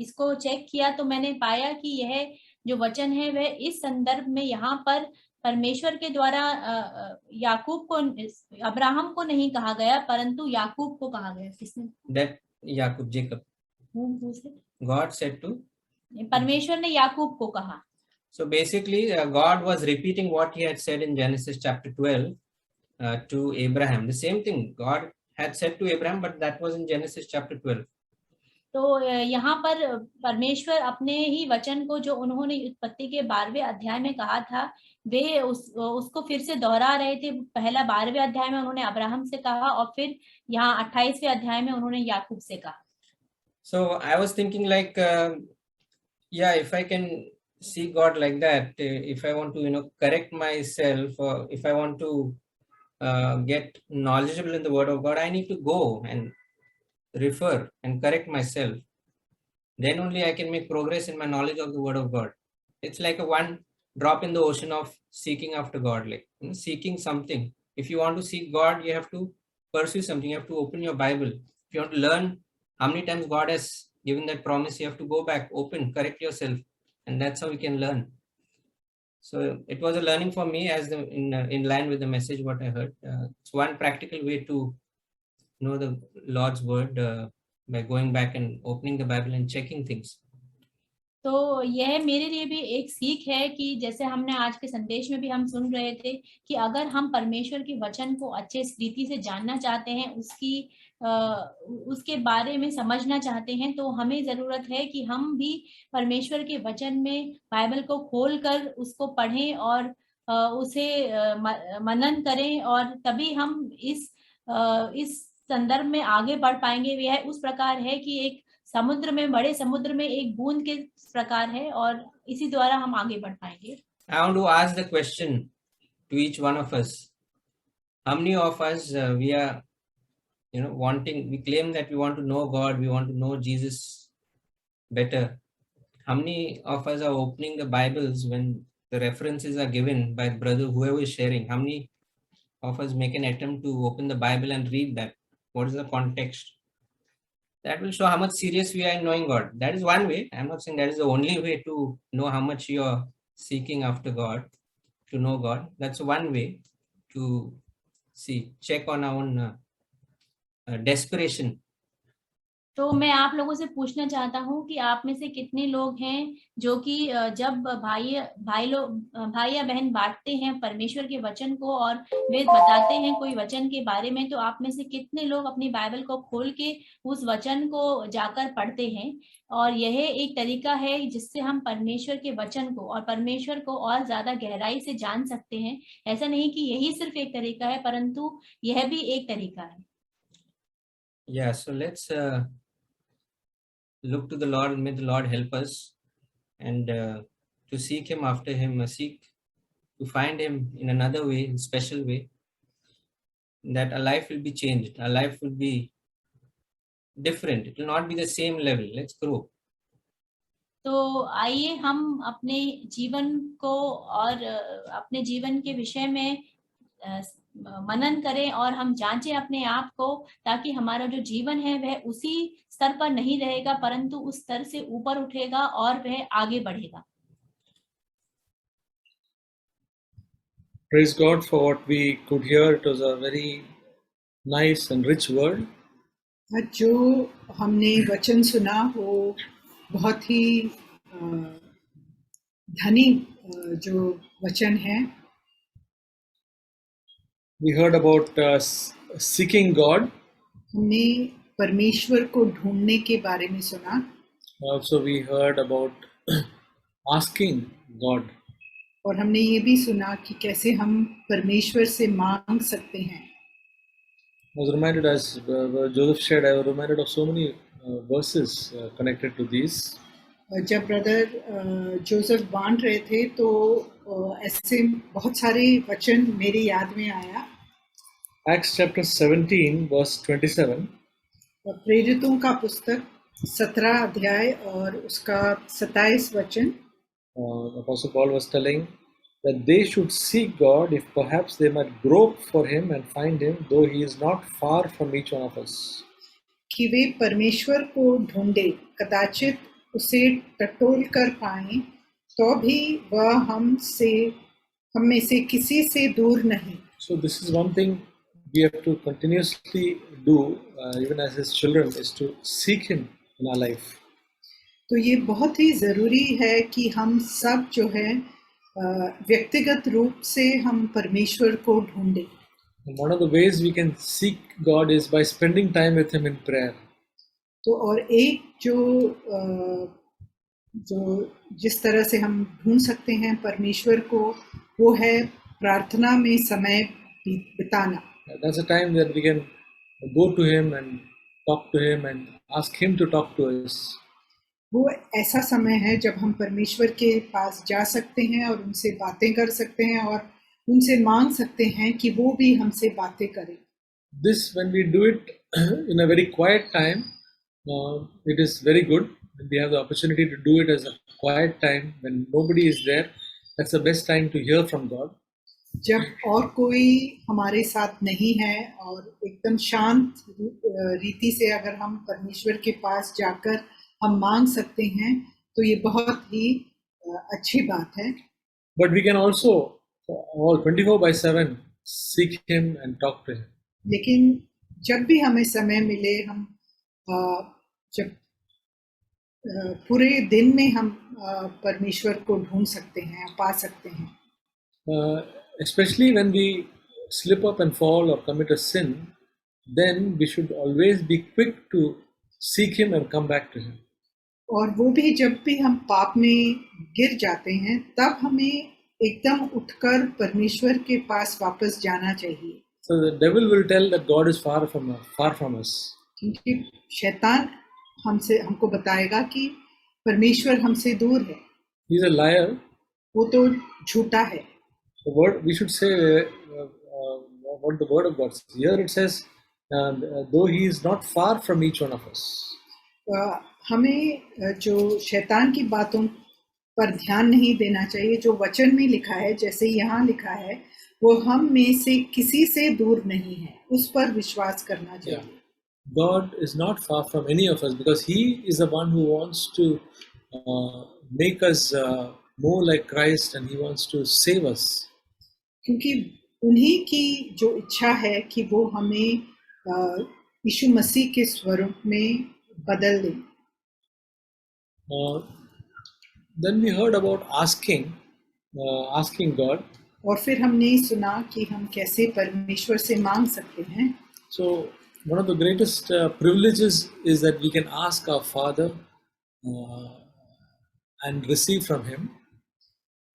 इसको चेक किया तो मैंने पाया कि यह जो वचन है वह इस संदर्भ में यहाँ पर परमेश्वर के द्वारा याकूब को, अब्राहम को नहीं कहा गया परंतु याकूब को कहा गया. किसने? That Jacob. God said to. परमेश्वर ने याकूब को कहा. So basically God was repeating what he had said in Genesis chapter 12 to Abraham. The same thing God had said to Abraham, but that was in Genesis chapter 12. तो यहाँ पर परमेश्वर अपने ही वचन को जो उन्होंने उत्पत्ति के 12वें अध्याय में कहा था वे उसको फिर से दोहरा रहे थे. पहला 12वें अध्याय में उन्होंने अब्राहम से कहा और फिर यहाँ 28वें अध्याय में उन्होंने याकूब से कहा. So I was thinking like, if I can see God like that, if I want to correct myself, or if I want to get knowledgeable in the word of God, I need to go and refer and correct myself. then only I can make progress in my knowledge of the word of God. It's like a one drop in the ocean of seeking after God, like seeking something. If you want to seek God, you have to pursue something. You have to open your Bible. If you want to learn how many times God has given that promise, you have to go back, open, correct yourself, and that's how we can learn. So it was a learning for me, as in line with the message what I heard. It's one practical way to know the Lord's word by going back and opening the Bible and checking things. तो यह मेरे लिए भी एक सीख है कि जैसे हमने आज के संदेश में भी हम सुन रहे थे कि अगर हम परमेश्वर के वचन को अच्छे रीति से जानना चाहते हैं, उसके बारे में समझना चाहते हैं, तो हमें जरूरत है कि हम भी परमेश्वर के वचन में बाइबल को खोलकर उसको पढ़ें और उसे मनन करें, और तभी हम इस संदर्भ में आगे बढ़ पाएंगे। यह उस प्रकार है कि एक समुद्र में, बड़े समुद्र में एक बूंद के प्रकार है, और इसी द्वारा हम आगे बढ़ पाएंगे। I want to ask the question to each one of us. How many of us we are, we claim that we want to know God, we want to know Jesus better. How many of us are opening the Bibles when the references are given by brother, whoever is sharing? How many of us make an attempt to open the Bible and read that? What is the context? That will show how much serious we are in knowing God. That is one way. I'm not saying that is the only way to know how much you are seeking after God, to know God. That's one way to check on our own desperation. तो मैं आप लोगों से पूछना चाहता हूँ कि आप में से कितने लोग हैं जो कि जब भाई या बहन बांटते हैं परमेश्वर के वचन को और वे बताते हैं कोई वचन के बारे में, तो आप में से कितने लोग अपनी बाइबल को खोल के उस वचन को जाकर पढ़ते हैं? और यह एक तरीका है जिससे हम परमेश्वर के वचन को और परमेश्वर को और ज्यादा गहराई से जान सकते हैं। ऐसा नहीं कि यही सिर्फ एक तरीका है, परंतु यह भी एक तरीका है। Yeah, so let's look to the Lord, and may the Lord help us and to seek him after him, seek to find him in another way, in special way, that our life will be changed, our life will be different. It will not be the same level. Let's grow. तो आइए हम अपने जीवन को और अपने जीवन के विषय में मनन करें और हम जांचें अपने आप को, ताकि हमारा जो जीवन है वह उसी स्तर पर नहीं रहेगा, परंतु उस स्तर से ऊपर उठेगा और वह आगे बढ़ेगा। Praise God for what we could hear. It was a very nice and rich word. जो हमने वचन सुना वो बहुत ही धनी जो वचन है। We heard about seeking God. हमने परमेश्वर को ढूंढने के बारे में सुना। Also we heard about asking God. और हमने ये भी सुना कि कैसे हम परमेश्वर से मांग सकते हैं। I was reminded, as Joseph shared, I was reminded of so many verses connected to these. जब ब्रदर जोसेफ बांट रहे थे तो ऐसे बहुत सारे वचन मेरी याद में आया। Acts chapter 17 verse 27. प्रेरितों का पुस्तक 17 अध्याय और उसका 27 वचन। Apostle Paul was telling that they should seek God if perhaps they might grope for him and find him, though he is not far from each one of us. कि वे परमेश्वर को ढूंढे, कदाचित उसे टटोल कर पाएं, तो भी वह हम में से किसी से दूर नहीं। So this is one thing we have to continuously do, even as his children, is to seek him in our life. तो ये बहुत ही जरूरी है कि हम सब जो है व्यक्तिगत रूप से हम परमेश्वर को ढूंढें। And one of the ways we can seek God is by spending time with him in prayer. तो और एक जो जिस तरह से हम ढूंढ सकते हैं परमेश्वर को, वो है प्रार्थना में समय बिताना। That's a time that we can go to him and talk to him and ask him to talk to us. वो ऐसा समय है जब हम परमेश्वर के पास जा सकते हैं और उनसे बातें कर सकते हैं और उनसे मांग सकते हैं कि वो भी हमसे बातें करें। This, when we do it in a very quiet time, it is very good when we have the opportunity to do it as a quiet time when nobody is there, that's the best time to hear from God. जब और कोई हमारे साथ नहीं है और एकदम शांत रीति से अगर हम परमेश्वर के पास जाकर हम मांग सकते हैं तो ये बहुत ही अच्छी बात है. But we can also, all 24/7, seek Him and talk to Him. लेकिन जब भी हमें समय मिले हम जब पूरे दिन में हम परमेश्वर को ढूंढ सकते हैं, पा सकते हैं. Especially when we slip up and fall or commit a sin, then we should always be quick to seek Him and come back to Him. और वो भी जब भी हम पाप में गिर जाते हैं तब हमें एकदम उठकर परमेश्वर के पास वापस जाना चाहिए. So the devil will tell that God is far from us. क्योंकि शैतान हमको बताएगा कि परमेश्वर हमसे दूर है. He is a liar. वो तो झूठा है. The word we should say what the word of God says. Here it says, though He is not far from each one of us. हमें जो शैतान की बातों पर ध्यान नहीं देना चाहिए. जो वचन में लिखा है, जैसे यहाँ लिखा है, वो हम में से किसी से दूर नहीं है, उस पर विश्वास करना चाहिए. Yeah. God is not far from any of us because He is the one who wants to make us more like Christ and He wants to save us. क्योंकि उन्हीं की जो इच्छा है कि वो हमें यीशु मसीह के स्वरूप में बदल दें. Then we heard about asking God. और फिर हमने सुना कि हम कैसे परमेश्वर से मांग सकते हैं. So one of the greatest privileges is that we can ask our Father and receive from Him.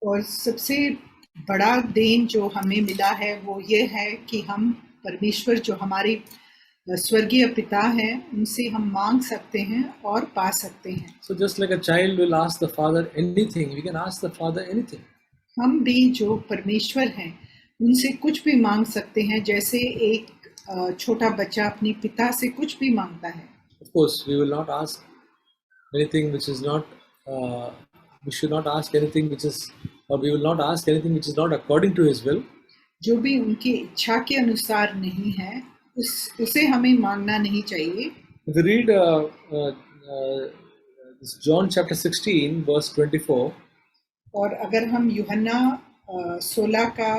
और सबसे बड़ा देन जो हमें मिला है वो ये है कि हम परमेश्वर जो हमारे स्वर्गीय पिता हैं उनसे हम मांग सकते हैं और पा सकते हैं. So just like a child will ask the father anything, we can ask the Father anything. हम भी जो परमेश्वर हैं उनसे कुछ भी मांग सकते हैं, जैसे एक छोटा बच्चा अपने पिता से कुछ भी मांगता है. Of course, we will not ask anything which is not. We should not ask anything which is, or we will not ask anything which is not according to His will. जो भी उनकी इच्छा के अनुसार नहीं है उसे हमें मांगना नहीं चाहिए. If you read John chapter 16 verse 24. और अगर हम यूहन्ना 16 का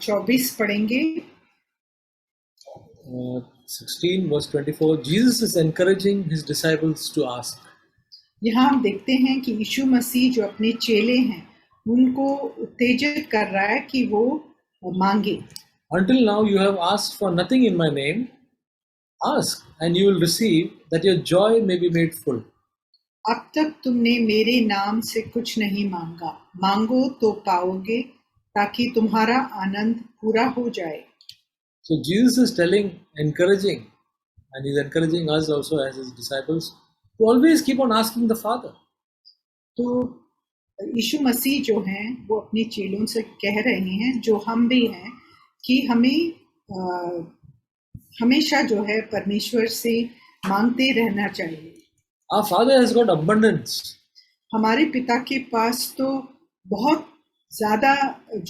24 पढ़ेंगे. 16 verse 24, Jesus is encouraging His disciples to ask. यहाँ हम देखते हैं कि यीशु मसीह जो अपने चेले हैं उनको उत्तेजित कर रहा है कि वो मांगे. Until now you have asked for nothing in my name. Ask and you will receive, that your joy may be made full. अब तक तुमने मेरे नाम से कुछ नहीं मांगा, मांगो तो पाओगे ताकि तुम्हारा आनंद पूरा हो जाए. So Jesus is encouraging, and He's encouraging us also as His disciples to always keep on asking the Father. तो यीशु मसीह जो हैं वो अपने चेलों से कह रहे हैं, जो हम भी हैं, कि हमें हमेशा जो है परमेश्वर से मांगते रहना चाहिए. Our Father has got abundance. हमारे पिता के पास तो बहुत ज्यादा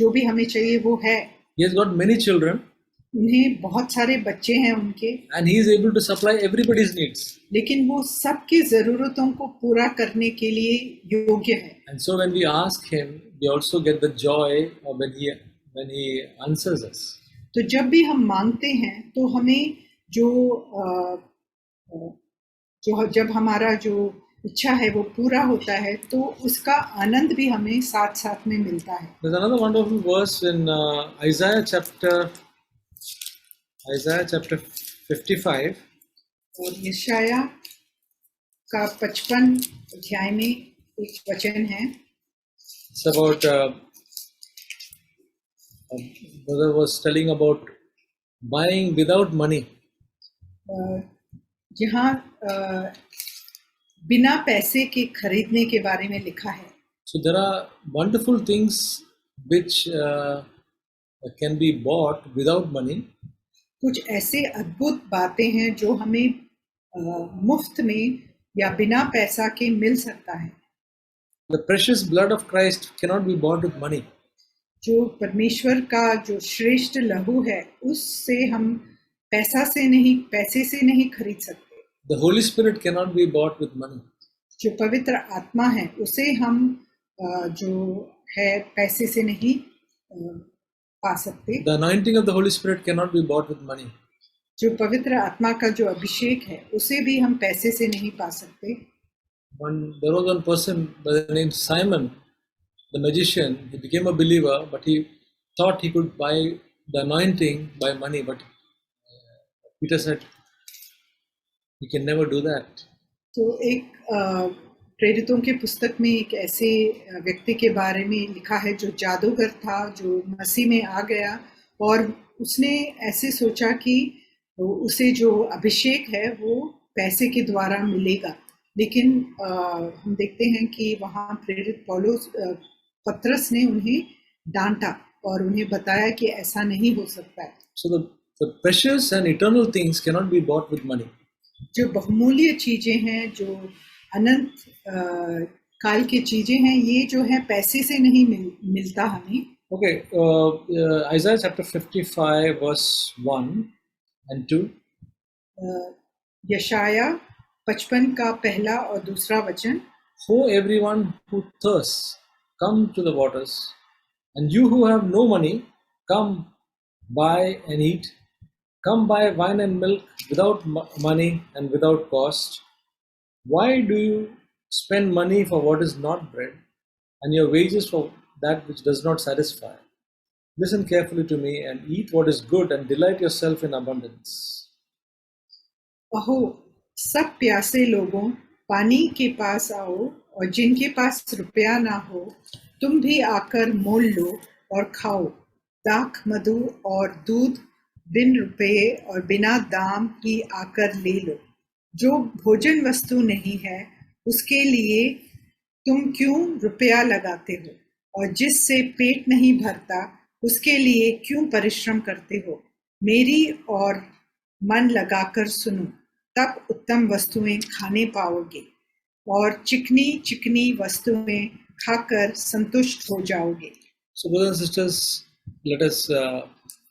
जो भी हमें चाहिए वो है. He has got many children. उन्हें बहुत सारे बच्चे हैं उनके. And He is able to supply everybody's needs. लेकिन वो सबकी जरूरतों को पूरा करने के लिए योग्य है. And so when we ask Him, we also get the joy of when He answers us. तो जब भी हम मांगते हैं तो हमें जब हमारा जो इच्छा है वो पूरा होता है तो उसका आनंद भी हमें साथ साथ में मिलता है. There's another wonderful verse in Isaiah chapter 55. और यशाया का 55 अध्याय में एक वचन है. It's about brother was telling about buying without money. जहाँ बिना पैसे के खरीदने के बारे में लिखा है. So there are wonderful things which can be bought without money. कुछ ऐसे अद्भुत बातें हैं जो हमें मुफ्त में या बिना पैसा के मिल सकता है। The precious blood of Christ cannot be bought with money. जो परमेश्वर का जो श्रेष्ठ लहू है, उससे हम पैसे से नहीं खरीद सकते। The Holy Spirit cannot be bought with money. जो पवित्र आत्मा है, उसे हम जो है पैसे से नहीं पा सकते। The anointing of the Holy Spirit cannot be bought with money. जो पवित्र आत्मा का जो अभिषेक है, उसे भी हम पैसे से नहीं पा सकते। There was one person by the name Simon, the magician. He became a believer, but he thought he could buy the anointing by money. But Peter said, "You can never do that." तो एक प्रेरितों के पुस्तक में एक ऐसे व्यक्ति के बारे में लिखा है जो जादूगर था, जो मसीह में आ गया और उसने ऐसे सोचा कि उसे जो अभिषेक है वो पैसे के द्वारा मिलेगा। लेकिन हम देखते हैं कि वहाँ प्रेरित पत्रस ने उन्हें डांटा और उन्हें बताया कि ऐसा नहीं हो सकता है। So the precious and eternal things cannot be bought with money. जो बहुमूल्य चीजें हैं, जो अनंत काल की चीजें हैं, ये जो है पैसे से नहीं मिलता हमें। Okay, Isaiah chapter 55 verse 1 and 2. यशाया 55 का पहला और दूसरा वचन। Ho everyone who thirsts, come to the waters, and you who have no money, come buy and eat. Come buy wine and milk without money and without cost. Why do you spend money for what is not bread, and your wages for that which does not satisfy? Listen carefully to me and eat what is good and delight yourself in abundance. अहो सब प्यासे लोगों, पानी के पास आओ, और जिनके पास रुपया ना हो, तुम भी आकर मोल लो और खाओ। दाख मधु और दूध बिन रुपये और बिना दाम की आकर ले लो। जो भोजन वस्तु नहीं है, उसके लिए तुम क्यों रुपया लगाते हो, और जिससे पेट नहीं भरता, उसके लिए क्यों परिश्रम करते हो। मेरी और मन लगाकर सुनो, तब उत्तम वस्तुएं खाने पाओगे और चिकनी चिकनी वस्तुएं खाकर संतुष्ट हो जाओगे। So, brothers and sisters, let us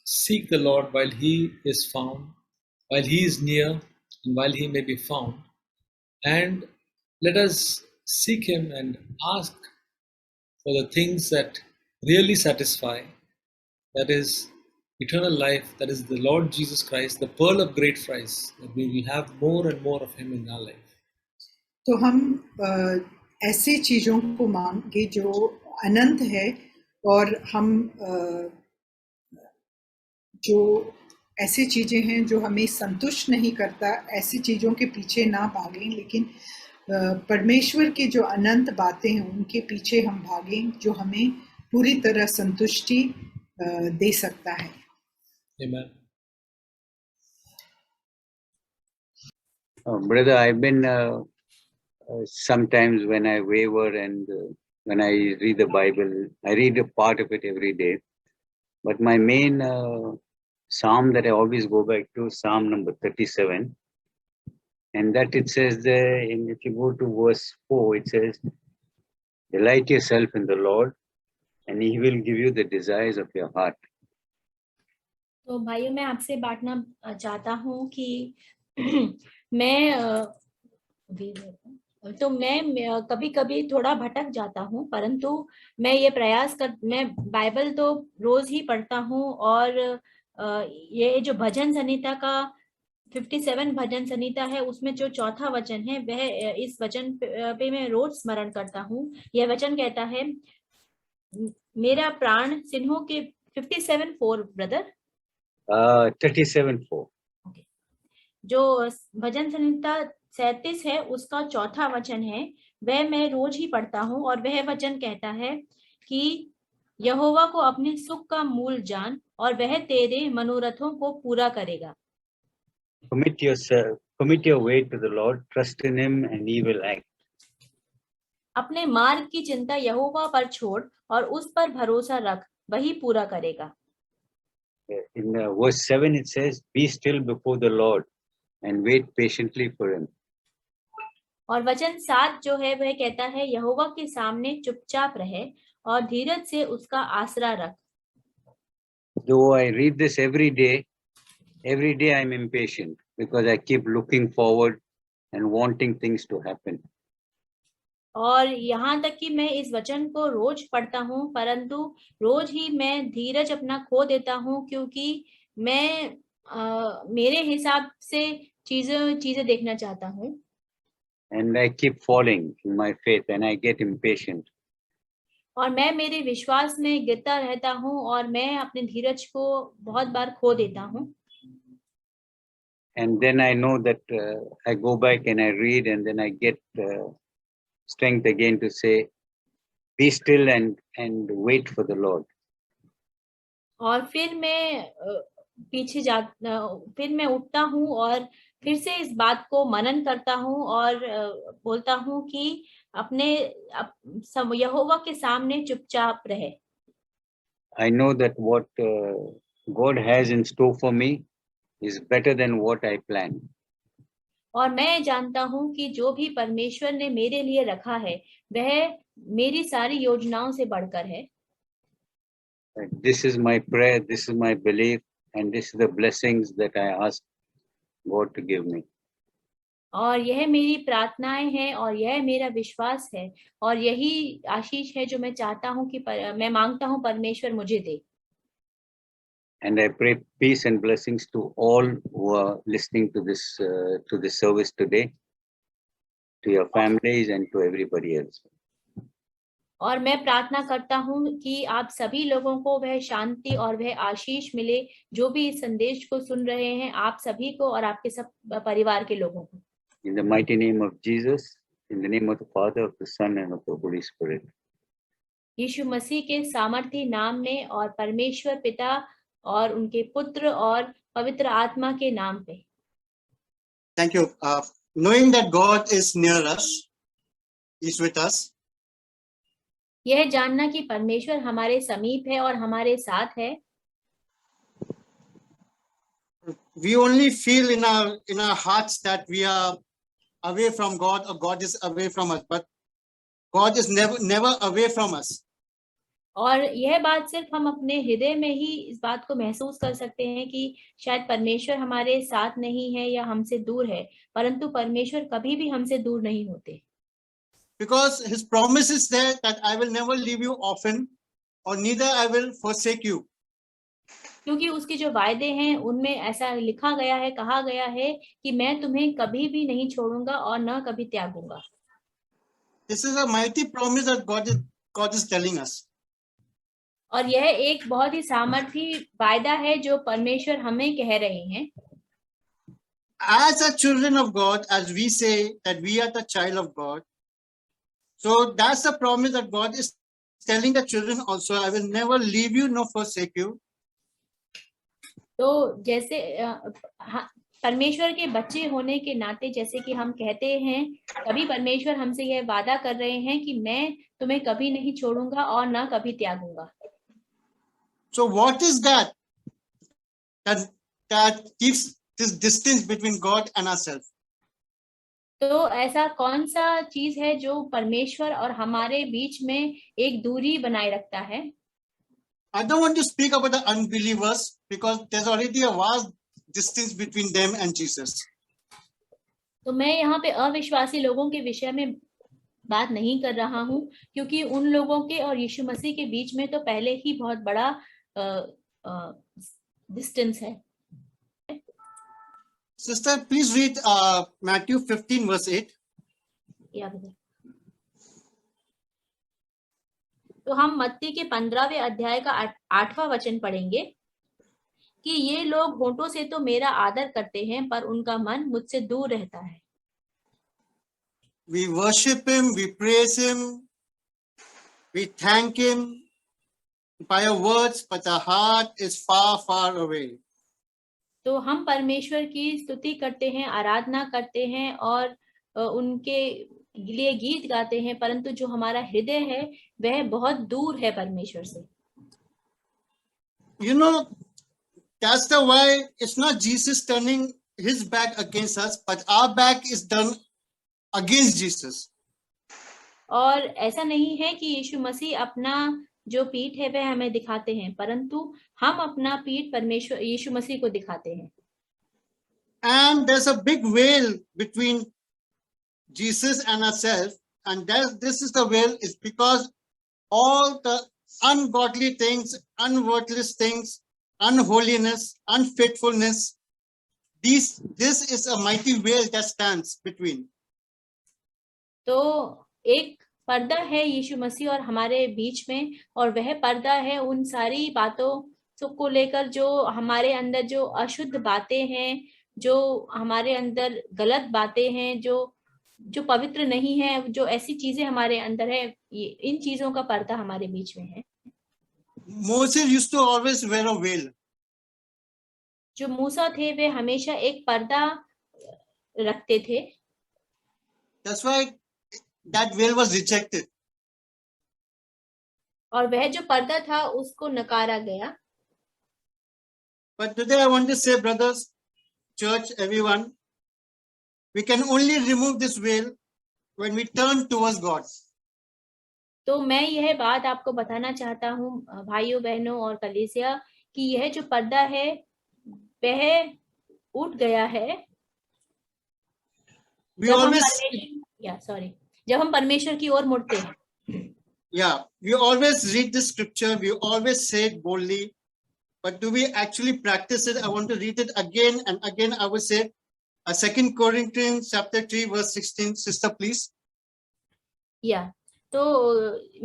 seek the Lord while He is found, while He is near, and while He may be found. And let us seek Him and ask for the things that really satisfy, that is eternal life, that is the Lord Jesus Christ, the pearl of great price, that we will have more and more of Him in our life. तो हम ऐसी चीज़ों को मांगे जो अनंत है, और हम जो ऐसी चीज़ें हैं जो हमें संतुष्ट नहीं करता, ऐसी चीज़ों के पीछे ना भागें, लेकिन परमेश्वर की जो अनंत बातें हैं उनके पीछे हम भागें, जो हमें पूरी तरह संतुष्टि दे सकता है। Amen. Brother, I've been sometimes when I waver and when I read the Bible, I read a part of it every day. But my main psalm that I always go back to, Psalm number 37. And that it says there, if you go to verse 4, it says, delight yourself in the Lord, and He will give you the desires of your heart. तो भाइयों, मैं आपसे बांटना चाहता हूँ कि मैं कभी कभी थोड़ा भटक जाता हूँ, परंतु मैं ये मैं बाइबल तो रोज ही पढ़ता हूँ, और ये जो भजन संहिता का 57 भजन संहिता है, उसमें जो चौथा वचन है, वह इस वचन पे मैं रोज स्मरण करता हूँ। यह वचन कहता है, मेरा प्राण सिंहों के 57:4 ब्रदर 37:4. जो भजन संहिता 37 है, उसका चौथा वचन है, वह मैं रोज ही पढ़ता हूँ, और वह वचन कहता है कि यहोवा को अपने सुख का मूल जान, और वह तेरे मनोरथों को पूरा करेगा। Commit your way to the Lord, trust in Him, and He will act. अपने मार्ग की चिंता यहोवा पर छोड़ और उस पर भरोसा रख, वही पूरा करेगा। In verse 7 it says, be still before the Lord and wait patiently for Him. और वचन 7 जो है वह कहता है, यहोवा के सामने चुपचाप रहे और धीरज से उसका आसरा रख. Though I read this every day I'm impatient because I keep looking forward and wanting things to happen. और यहाँ तक कि मैं इस वचन को रोज पढ़ता हूँ, परंतु रोज ही मैं धीरज अपना खो देता हूँ, क्योंकि मैं मेरे हिसाब से चीजें देखना चाहता हूँ. And I keep falling in my faith and I get impatient. और मैं मेरे विश्वास में गिरता रहता हूँ और मैं अपने धीरज को बहुत बार खो देता हूँ. And then I know that I go back and I read and then I get strength again to say, be still and wait for the Lord. और फिर मैं फिर मैं उठता हूँ और फिर से इस बात को मनन करता हूँ और बोलता हूँ कि यहोवा के सामने चुपचाप रहे. I know that what God has in store for me is better than what I planned. और मैं जानता हूँ कि जो भी परमेश्वर ने मेरे लिए रखा है वह मेरी सारी योजनाओं से बढ़कर है. This is my prayer, this is my belief, and this is the blessings that I ask God to give me. और यह मेरी प्रार्थनाएं हैं और यह मेरा विश्वास है और यही आशीष है जो मैं चाहता हूँ कि मैं मांगता हूँ परमेश्वर मुझे दे. And I pray peace and blessings to all who are listening to this service today, to your families and to everybody else. और मैं प्रार्थना करता हूँ कि आप सभी लोगों को वह शांति और वह आशीष मिले जो भी इस संदेश को सुन रहे हैं, आप सभी को और आपके सब परिवार के लोगों को. In the mighty name of Jesus, in the name of the Father, of the Son, and of the Holy Spirit. यीशु मसीह के सामर्थी नाम में और परमेश्वर पिता और उनके पुत्र और पवित्र आत्मा के नाम पे. Thank you. Knowing that God is near us, is with us. यह जानना कि परमेश्वर हमारे समीप है और हमारे साथ है. We only feel in our hearts that we are away from God or God is away from us, but God is never away from us. और यह बात सिर्फ हम अपने हृदय में ही इस बात को महसूस कर सकते हैं कि शायद परमेश्वर हमारे साथ नहीं है या हमसे दूर है, परंतु परमेश्वर कभी भी हमसे दूर नहीं होते. Because his promise is there that I will never leave you orphan or neither I will forsake you. क्योंकि उसके जो वायदे हैं उनमें ऐसा लिखा गया है, कहा गया है कि मैं तुम्हें कभी भी नहीं छोड़ूंगा और न कभी त्यागूंगा. This is a mighty promise that God is telling us. और यह एक बहुत ही सामर्थी वायदा है जो परमेश्वर हमें कह रहे हैं. As a children of God, as we say that we are the child of God, so that's the promise that God is telling the children also, I will never leave you nor forsake you. तो जैसे परमेश्वर के बच्चे होने के नाते जैसे कि हम कहते हैं, तभी परमेश्वर हमसे यह वादा कर रहे हैं कि मैं तुम्हें कभी नहीं छोड़ूंगा और ना कभी त्यागूंगा. So what is that keeps this distance between God and ourselves? तो ऐसा कौन सा चीज है जो परमेश्वर और हमारे बीच में एक दूरी बनाए रखता है? I don't want to speak about the unbelievers because there's already a vast distance between them and Jesus. तो मैं यहाँ पे अविश्वासी लोगों के विषय में बात नहीं कर रहा हूँ, क्योंकि उन लोगों के और यीशु मसीह के बीच में तो पहले ही बहुत बड़ा डिस्टेंस है. Sister, please read Matthew 15 verse 8. तो हम मत्ती के 15वें अध्याय का 8वां वचन पढ़ेंगे कि ये लोग होठों से तो मेरा आदर करते हैं पर उनका मन मुझसे दूर रहता है. We worship him, we praise him, we thank him by our words, but our heart is far, far away. तो हम परमेश्वर की स्तुति करते हैं, आराधना करते हैं और उनके लिए गीत गाते हैं, परंतु जो हमारा हृदय है वह बहुत दूर है परमेश्वर से. You know, that's the why it's not Jesus turning his back against us, but our back is done against Jesus. और ऐसा नहीं है कि यीशु मसीह अपना जो पीठ है वह हमें दिखाते हैं, परंतु हम अपना पीठ परमेश्वर यीशु मसीह को दिखाते हैं. And there's a big veil between Jesus and ourselves, and this is the veil is because all the ungodly things, unworthless things, unholiness, unfaithfulness, this is a mighty veil that stands between. तो एक पर्दा है यीशु मसीह और हमारे बीच में, और वह पर्दा है उन सारी बातों को लेकर जो हमारे अंदर जो अशुद्ध बातें हैं, जो हमारे अंदर गलत बातें हैं, जो पवित्र नहीं है, जो ऐसी चीजें हमारे अंदर है, इन चीजों का पर्दा हमारे बीच में है. Moses used to always wear a veil. जो मूसा थे वे हमेशा एक पर्दा रखते थे. That's why that veil was rejected. और वह जो पर्दा था उसको नकारा गया. But today I want to say, brothers, church, everyone, we can only remove this veil when we turn towards God. तो मैं यह बात आपको बताना चाहता हूँ भाइयों बहनों और कलीसिया, कि यह जो पर्दा है वह उठ गया है जब हम परमेश्वर की ओर मुड़ते हैं. Yeah, we always read the scripture, we always say it boldly, but do we actually practice it? I want to read it again and again. I would say 2 Corinthians chapter 3 verse 16. Sister, please. Yeah. तो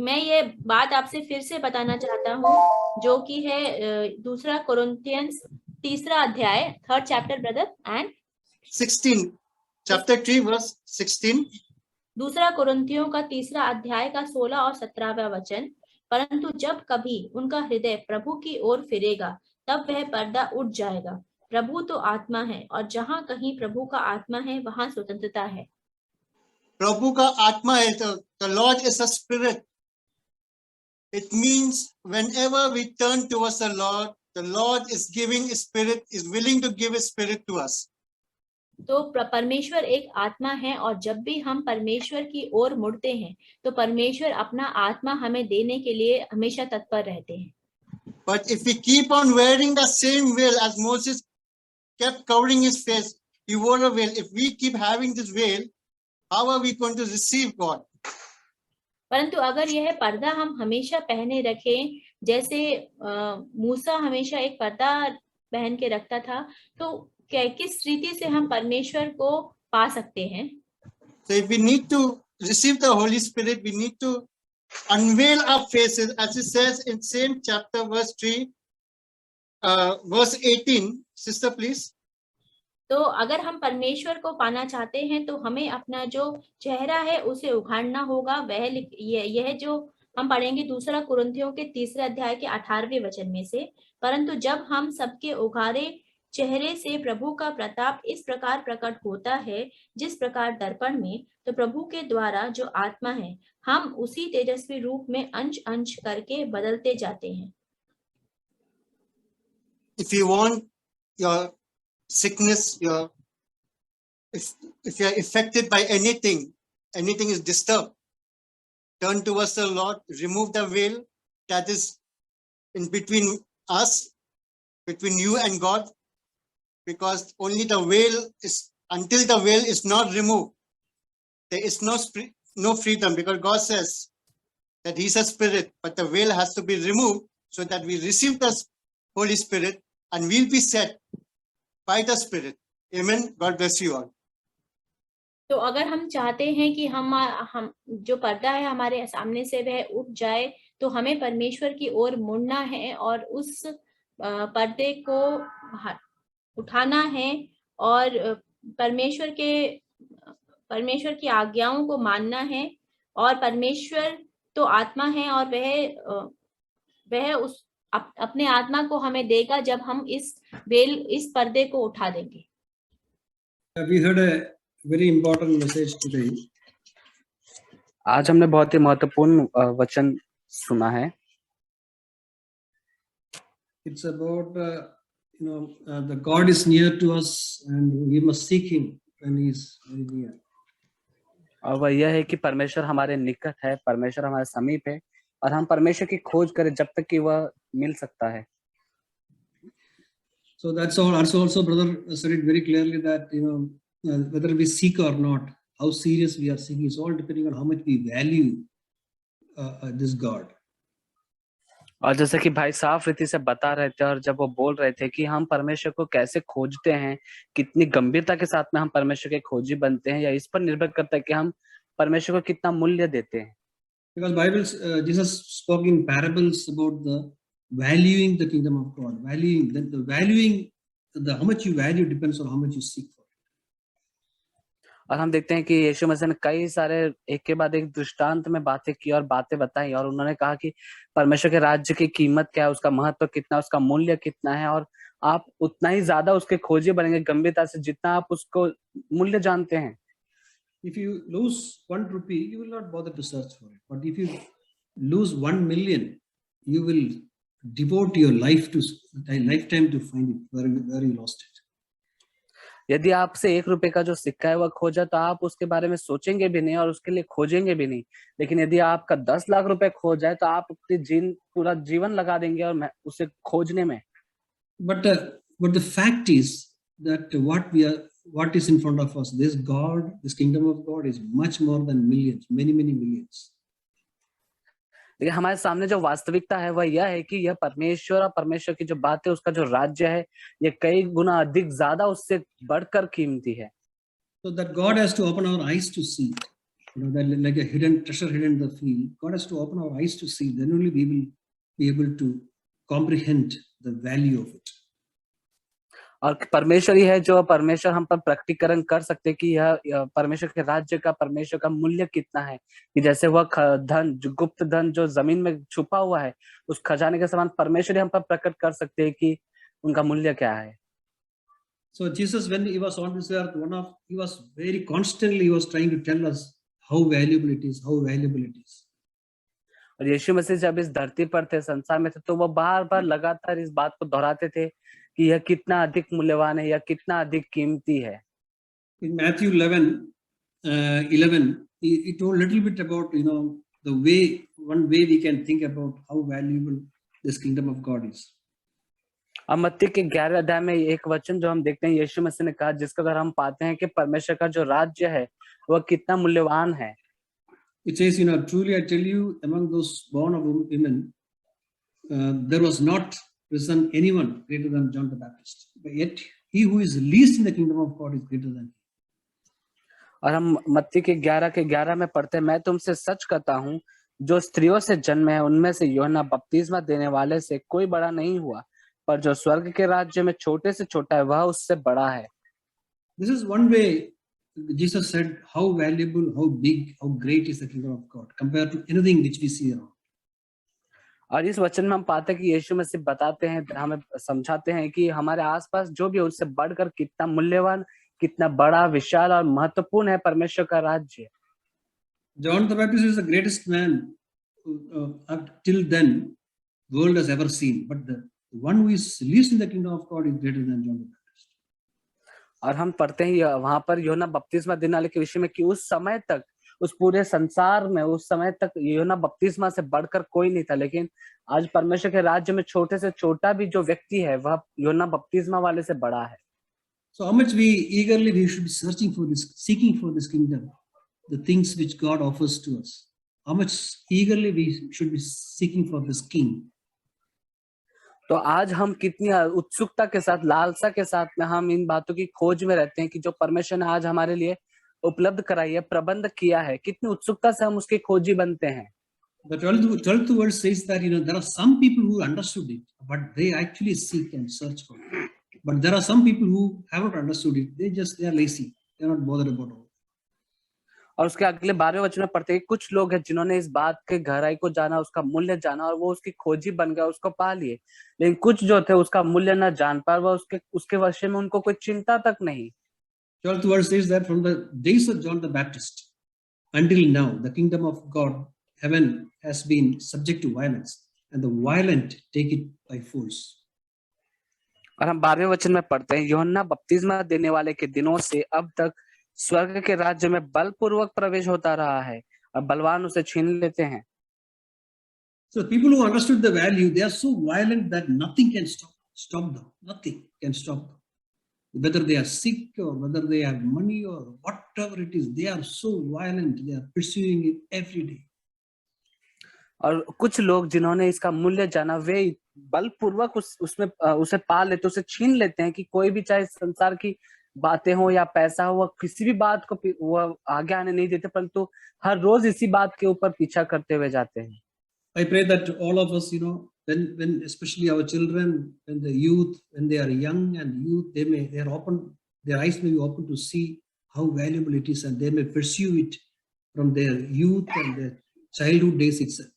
मैं ये बात आपसे फिर से बताना चाहता हूँ, जो कि है 2 कोरिन्थियंस 3 अध्याय, 3rd chapter, brother, and 16, chapter 3 verse 16. 2 कोरिन्थियों का 3 अध्याय का 16 और 17वां वचन. परंतु जब कभी उनका हृदय प्रभु की ओर फिरेगा तब वह पर्दा उठ जाएगा. प्रभु तो आत्मा है, और जहाँ कहीं प्रभु का आत्मा है वहाँ स्वतंत्रता है. प्रभु का आत्मा है. The Lord is a spirit. It means whenever we turn towards the Lord is giving His spirit, is willing to give His spirit to us. तो परमेश्वर एक आत्मा है, और जब भी हम परमेश्वर की ओर मुड़ते हैं तो परमेश्वर अपना आत्मा हमें देने के लिए हमेशा तत्पर रहते हैं. But if we keep on wearing the same veil as Moses kept covering his face, he wore a veil. If we keep having this veil, how are we going to receive God? परंतु अगर यह पर्दा हम हमेशा पहने रखें, जैसे मूसा हमेशा एक पर्दा पहन के रखता था, तो किस रीति से हम परमेश्वर को पा सकते हैं? So if we need to receive the Holy Spirit, we need to unveil our faces, as it says in same chapter, verse 3, verse 18. Sister, please. तो अगर हम परमेश्वर को पाना चाहते हैं तो हमें अपना जो चेहरा है उसे उघाड़ना होगा. यह जो हम पढ़ेंगे 2 कुरिन्थियों के 3 अध्याय के 18वें वचन में से. परंतु जब हम सबके उघाड़े चेहरे से प्रभु का प्रताप इस प्रकार प्रकट होता है जिस प्रकार दर्पण में, तो प्रभु के द्वारा जो आत्मा है हम उसी तेजस्वी रूप में अंश अंश करके बदलते जाते हैं. If you want your sickness, if you are affected by anything is disturbed, turn towards the Lord, remove the veil that is in between us, between you and God, because only the veil is, until the veil is not removed, there is no freedom, because God says that He's a spirit, but the veil has to be removed so that we receive the Holy Spirit and we'll be set by the Spirit. Amen. God bless you all. तो अगर हम चाहते हैं कि हम जो पर्दा है हमारे सामने से वह उठ जाए, तो हमें परमेश्वर की ओर मुड़ना है और उस पर्दे को उठाना है और परमेश्वर की आज्ञाओं को मानना है. और परमेश्वर तो आत्मा है, और वह उस अपने आत्मा को हमें देगा जब हम इस पर्दे को उठा देंगे. We heard a very important message today. आज हमने बहुत ही महत्वपूर्ण वचन सुना है. It's about the God is near to us and we must seek Him when He is very near. और वह यह है कि परमेश्वर हमारे निकट है, परमेश्वर हमारे समीप है और हम परमेश्वर की खोज करें जब तक कि वह मिल सकता है। So that's all. Also, brother said it very clearly that whether we seek or not, how serious we are seeking, is all depending on how much we value this God. और जैसे कि भाई साफ रीति से बता रहे थे और जब वो बोल रहे थे कि हम परमेश्वर को कैसे खोजते हैं, कितनी गंभीरता के साथ में हम परमेश्वर के खोजी बनते हैं, या इस पर निर्भर करता है कि हम परमेश्वर को कितना मूल्य देते हैं। Because Bible, Jesus spoke in parables about the valuing the kingdom of God. Valuing how much you value depends on how much you seek for. और हम देखते हैं कि यीशु मसीह ने कई सारे एक के बाद एक दृष्टांत में बातें की और बातें बताई और उन्होंने कहा कि परमेश्वर के राज्य की कीमत क्या है, उसका महत्व कितना, उसका मूल्य कितना है, और आप उतना ही ज्यादा उसके खोजी बनेंगे गंभीरता से जितना आप उसको मूल्य जानते हैं। If you lose 1 rupee, you will not bother to search for it. But if you lose 1 million, you will devote your lifetime to find it where you lost it. यदि आपसे 1 रुपए का जो सिक्का है वह खोजा तो आप उसके बारे में सोचेंगे भी नहीं और उसके लिए खोजेंगे भी नहीं। लेकिन यदि आपका 10 लाख रुपए खो जाए तो आप पूरा जीवन लगा देंगे और उसे खोजने में। But the fact is that what is in front of us, this God, this kingdom of God is much more than millions, many millions. लेकिन हमारे सामने जो वास्तविकता है वह यह है कि यह परमेश्वर और परमेश्वर की जो बात है उसका जो राज्य है ये कई गुना अधिक ज्यादा उससे बढ़कर कीमती है। So that God has to open our eyes to see, that like a hidden treasure hidden in the field. God has to open our eyes to see. Then only we will be able to comprehend the value of it. और परमेश्वर ही है जो परमेश्वर हम पर प्रकटीकरण कर सकते कि यह परमेश्वर के राज्य का, परमेश्वर का मूल्य कितना है, कि जैसे वह धन, जो गुप्त धन जो जमीन में छुपा हुआ है, उस खजाने के समान परमेश्वर ही हम पर प्रकट कर सकते हैं कि उनका मूल्य क्या है। So Jesus, when he was on this earth, he was very constantly he was trying to tell us how valuable it is, how valuable it is. और यीशु मसीह जब इस धरती पर थे, संसार में थे, तो वह बार-बार लगातार इस बात को दोहराते थे कि यह कितना अधिक मूल्यवान है, यह कितना अधिक कीमती है। In Matthew 11, he told a little bit about one way we can think about how valuable this kingdom of God is. अब मत्ती के 11 अध्याय में एक वचन जो हम देखते हैं यीशु मसीह ने कहा, जिसका अगर हम पाते हैं कि परमेश्वर का जो राज्य है वह कितना मूल्यवान है। It says, truly I tell you, among those born of women, there was not risen anyone greater than John the Baptist. But yet, he who is least in the kingdom of God is greater than he. और हम मत्ती के 11 में पढ़ते हैं, मैं तुमसे सच कहता हूँ, जो स्त्रियों से जन्मे हैं उनमें से यूहन्ना बपतिस्मा देने वाले से कोई बड़ा नहीं हुआ, पर जो स्वर्ग के राज्य में छोटे से छोटा है वह उससे बड़ा है। This is one way Jesus said how valuable, how big, how great is the kingdom of God compared to anything which we see around. और इस वचन में हम पाते हैं कि यीशु मसीह बताते हैं, हमें समझाते हैं कि हमारे आसपास जो भी है उससे बढ़कर कितना मूल्यवान, कितना बड़ा, विशाल और महत्वपूर्ण है परमेश्वर का राज्य। John the Baptist is the greatest man till then world has ever seen, but the one who is least in the kingdom of God is greater than John the Baptist. और हम पढ़ते हैं वहां पर यूहन्ना बपतिस्मा देने वाले के विषय में कि उस समय तक, उस पूरे संसार में उस समय तक यूहन्ना बपतिस्मा से बढ़कर कोई नहीं था, लेकिन आज परमेश्वर के राज्य में छोटे से छोटा भी जो व्यक्ति है वह यूहन्ना बपतिस्मा वाले से बड़ा है। So how much we should be seeking for this kingdom, the things which God offers to us. How much eagerly we should be seeking for this king. तो आज हम कितनी उत्सुकता के साथ, लालसा के साथ में हम इन बातों की खोज में रहते हैं कि जो परमेश्वर ने आज हमारे लिए उपलब्ध कराई है, प्रबंध किया है, कितनी उत्सुकता से हम उसके खोजी बनते हैं। The 12th verse says that there are some people who understood it, but they actually seek and search for it. But there are some people who haven't understood it. They are lazy. They are not bothered about it. और उसके अगले 12वें वचन में पढ़ते हैं कि कुछ लोग हैं जिन्होंने इस बात के गहराई को जाना, उसका मूल्य जाना और वो उसकी खोजी बन गया, उसको पा लिए। लेकिन कुछ जो थे उसका मूल्य न जान पाए, वह उसके विषय में उनको कोई चिंता तक नहीं। 12th verse says that from the days of John the Baptist until now, the kingdom of God, heaven, has been subject to violence, and the violent take it by force. और हम 12वें वचन में पढ़ते हैं, यूहन्ना बपतिस्मा देने वाले के दिनों से अब तक स्वर्ग के राज्य में बलपूर्वक प्रवेश होता रहा है और बलवान उसे छीन लेते हैं। So people who understood the value, they are so violent that nothing can stop them. Nothing can stop them. Whether they are sick or whether they have money or whatever it is, they are so violent. They are pursuing it every day. और कुछ लोग जिन्होंने इसका मूल्य जाना, वे बलपूर्वक उसमें उसे पा लेते, उसे छीन लेते हैं कि कोई भी, चाहे संसार की बातें हो या पैसा हो, वह किसी भी बात को वह आगे आने नहीं देते, परंतु हर रोज इसी बात के ऊपर पीछा करते हुए जाते हैं। I pray that all of us, when especially our children, when the youth, when they are young and youth, their eyes may be open to see how valuable it is, and they may pursue it from their youth and their childhood days itself.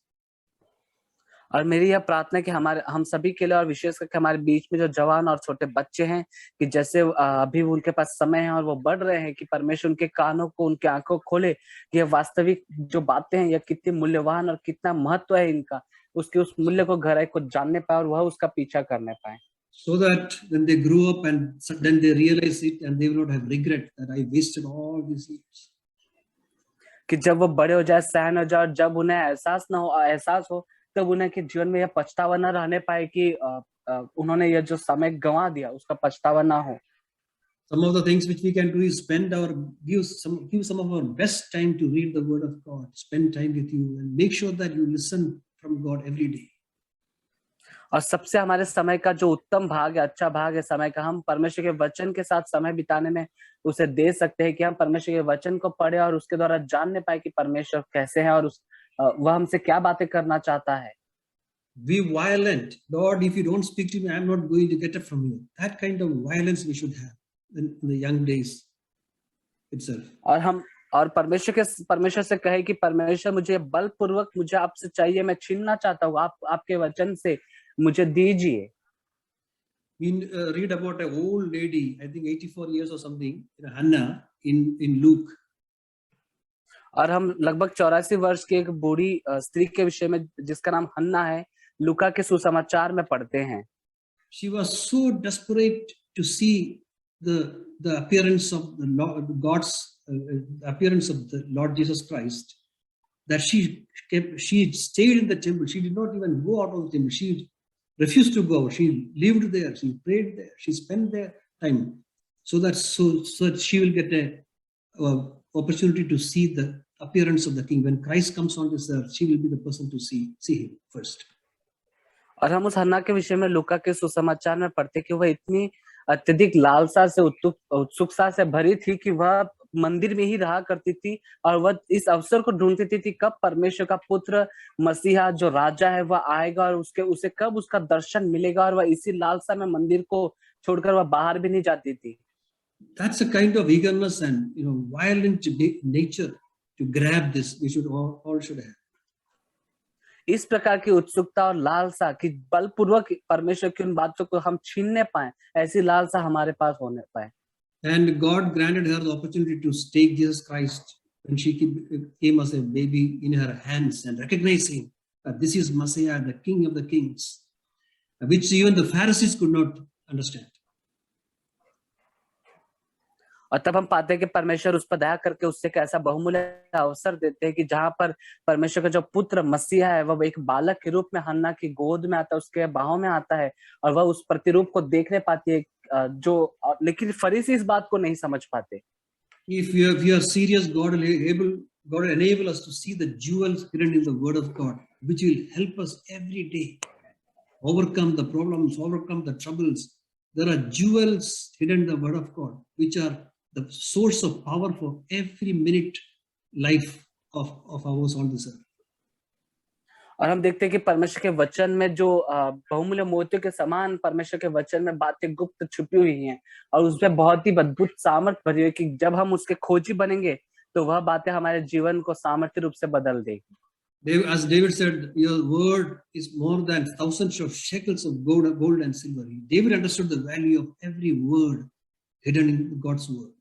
और मेरी यह प्रार्थना है कि हम सभी के लिए, और विशेष करके हमारे बीच में जो जवान और छोटे बच्चे हैं, कि जैसे अभी उनके पास समय है और वो बढ़ रहे हैं, कि परमेश्वर उनके कानों को, उनकी आंखों को खोले कि ये वास्तविक जो बातें हैं, यह कितनी मूल्यवान और कितना महत्व है इनका, उसके उस मूल्य को, गहराई को जानने पाए और वह उसका पीछा करने पाए। So that when they grow up and then they realize it and they will not have regret that I wasted all these years. कि जब वो बड़े हो जाए, सयान हो जाए, और जब उन्हें एहसास हो, तब उन्हें कि जीवन में यह पछतावा न रहने पाए कि उन्होंने यह जो समय गंवा दिया, उसका पछतावा ना हो। Some of the things which we can do is give some of our best time to read the Word of God, spend time with you, and make sure that you listen from God every day. और सबसे हमारे समय का जो उत्तम भाग है, अच्छा भाग है समय का, हम परमेश्वर के वचन के साथ समय बिताने में उसे दे सकते हैं, कि हम परमेश्वर के वचन को पढ़े और उसके द्वारा जानने पाए कि परमेश्वर कैसे है और वह हमसे क्या बातें करना चाहता है। Be violent. Lord, if you don't speak to me, I'm not going to get up from you. That kind of violence we should have in the young days itself. और परमेश्वर से कहे कि परमेश्वर, मुझे बलपूर्वक, मुझे आपसे चाहिए, मैं छीनना चाहता हूँ, आपके वचन से मुझे दीजिए। We read about an old lady, I think 84 years or something, Hannah in Luke. और हम लगभग 84 वर्ष की एक बूढ़ी स्त्री के विषय में, जिसका नाम हन्ना है, लूका के सुसमाचार में पढ़ते हैं। She was so desperate to see the appearance of the Lord, God's appearance of the Lord Jesus Christ, that she stayed in the temple. She did not even go out of the temple. She refused to go. She lived there. She prayed there. She spent there time, so that she will get a opportunity to see the appearance of the King. When Christ comes on this earth, she will be the person to see him first. और हम उस हन्ना के विषय में लूका के सुसमाचार में पढ़ते कि वह इतनी अत्यधिक लालसा से, उत्सुकता से भरी थी कि वह मंदिर में ही रहा करती थी, और वह इस अवसर को ढूंढती थी कब परमेश्वर का पुत्र मसीहा जो राजा है वह आएगा और उसे कब उसका दर्शन मिलेगा, और वह इसी लालसा में मंदिर को छोड़कर वह बाहर भी नहीं जाती थी। That's a kind of eagerness and violent nature to grab this. We should all should have. इस प्रकार की उत्सुकता और लालसा कि बलपूर्वक परमेश्वर की उन बातों को हम छीनने पाए, ऐसी लालसा हमारे पास होने पाए। And God granted her the opportunity to take Jesus Christ when she came as a baby in her hands and recognize him, that this is Messiah, the King of the Kings, which even the Pharisees could not understand. और तब हम पाते हैं कि परमेश्वर उस पर दया करके उससे एक ऐसा बहुमूल्य अवसर देते हैं कि जहां पर परमेश्वर का जो पुत्र मसीहा है वह एक बालक के रूप में हन्ना की गोद में आता है, उसके बाहों में आता है, और वह उस प्रतिरूप को देखने पाती है, लेकिन फरीसी इस बात को नहीं समझ पाते। If you are serious, God will enable us to see the jewels hidden in the Word of God, which will help us every day overcome the problems, overcome the troubles. There are jewels hidden in the Word of God, which are the source of power for every minute life of ours on this earth. और हम देखते हैं कि परमेश्वर के वचन में जो बहुमूल्य मोतियों के समान परमेश्वर के वचन में बातें गुप्त छुपी हुई हैं, और उसमें बहुत ही अद्भुत सामर्थ्य भरी है कि जब हम उसके खोजी बनेंगे तो वह बातें हमारे जीवन को सामर्थ्य रूप से बदल देगी। As David said, your word is more than thousands of shekels of gold and silver. David understood the value of every word hidden in God's word.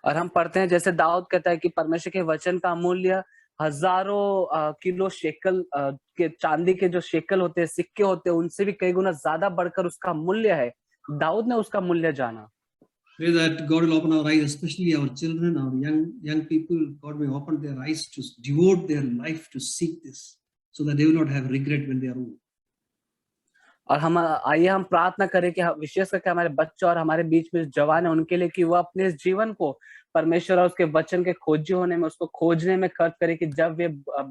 और हम पढ़ते हैं जैसे दाऊद कहता है कि परमेश्वर के वचन का मूल्य हजारों किलो शेकल के चांदी के जो शेकल होते हैं, सिक्के होते हैं, उनसे भी कई गुना ज्यादा बढ़कर उसका मूल्य है। दाऊद ने उसका मूल्य जाना। Pray that God will open our eyes, especially our children, our young people. God may open their eyes to devote their life to seek this, so that they will not have regret when they are old. और हम आइए हम प्रार्थना करें कि विशेष करके हमारे बच्चे और हमारे बीच में जवान है उनके लिए कि वो अपने इस जीवन को परमेश्वर और उसके वचन के खोजी होने में, उसको खोजने में खर्च करें कि जब वे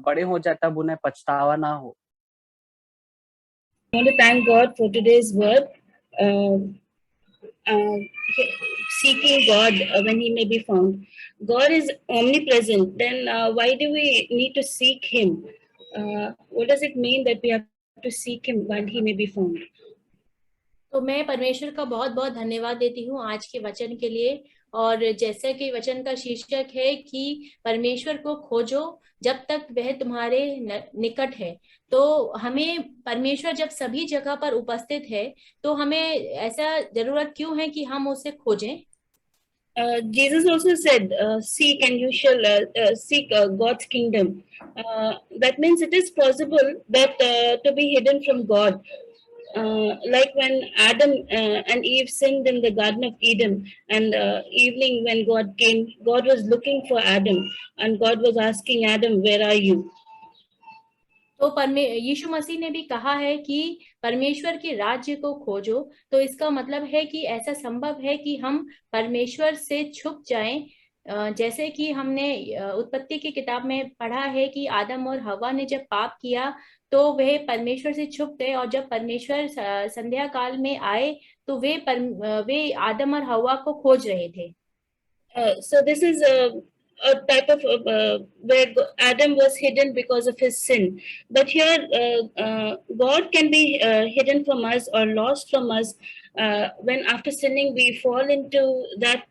बड़े हो जाए तब उन्हें पछतावा ना हो. I want to thank God for today's word. Seeking God when He may be found. God is omnipresent. Then why do we need to seek Him? What does it mean that we have to seek Him when He may be found? तो मैं परमेश्वर का बहुत बहुत धन्यवाद देती हूँ आज के वचन के लिए. और जैसा कि वचन का शीर्षक है कि परमेश्वर को खोजो जब तक वह तुम्हारे निकट है. तो हमें परमेश्वर जब सभी जगह पर उपस्थित है तो हमें ऐसा जरूरत क्यों है कि हम उसे खोजें. Jesus also said, seek and you shall seek God's kingdom. That means it is possible that to be hidden from God. Like when Adam and Eve sinned in the Garden of Eden, and evening when God came, God was looking for Adam, and God was asking Adam, where are you? तो यीशु मसीह ने भी कहा है कि परमेश्वर के राज्य को खोजो. तो इसका मतलब है कि ऐसा संभव है कि हम परमेश्वर से छुप जाएं. जैसे कि हमने उत्पत्ति की किताब में पढ़ा है कि आदम और हवा ने जब पाप किया तो वे परमेश्वर से छुप गए, और जब परमेश्वर संध्या काल में आए तो वे आदम और हवा को खोज रहे थे. So this is a type of where Adam was hidden because of his sin. But here God can be hidden from us or lost from us when after sinning we fall into that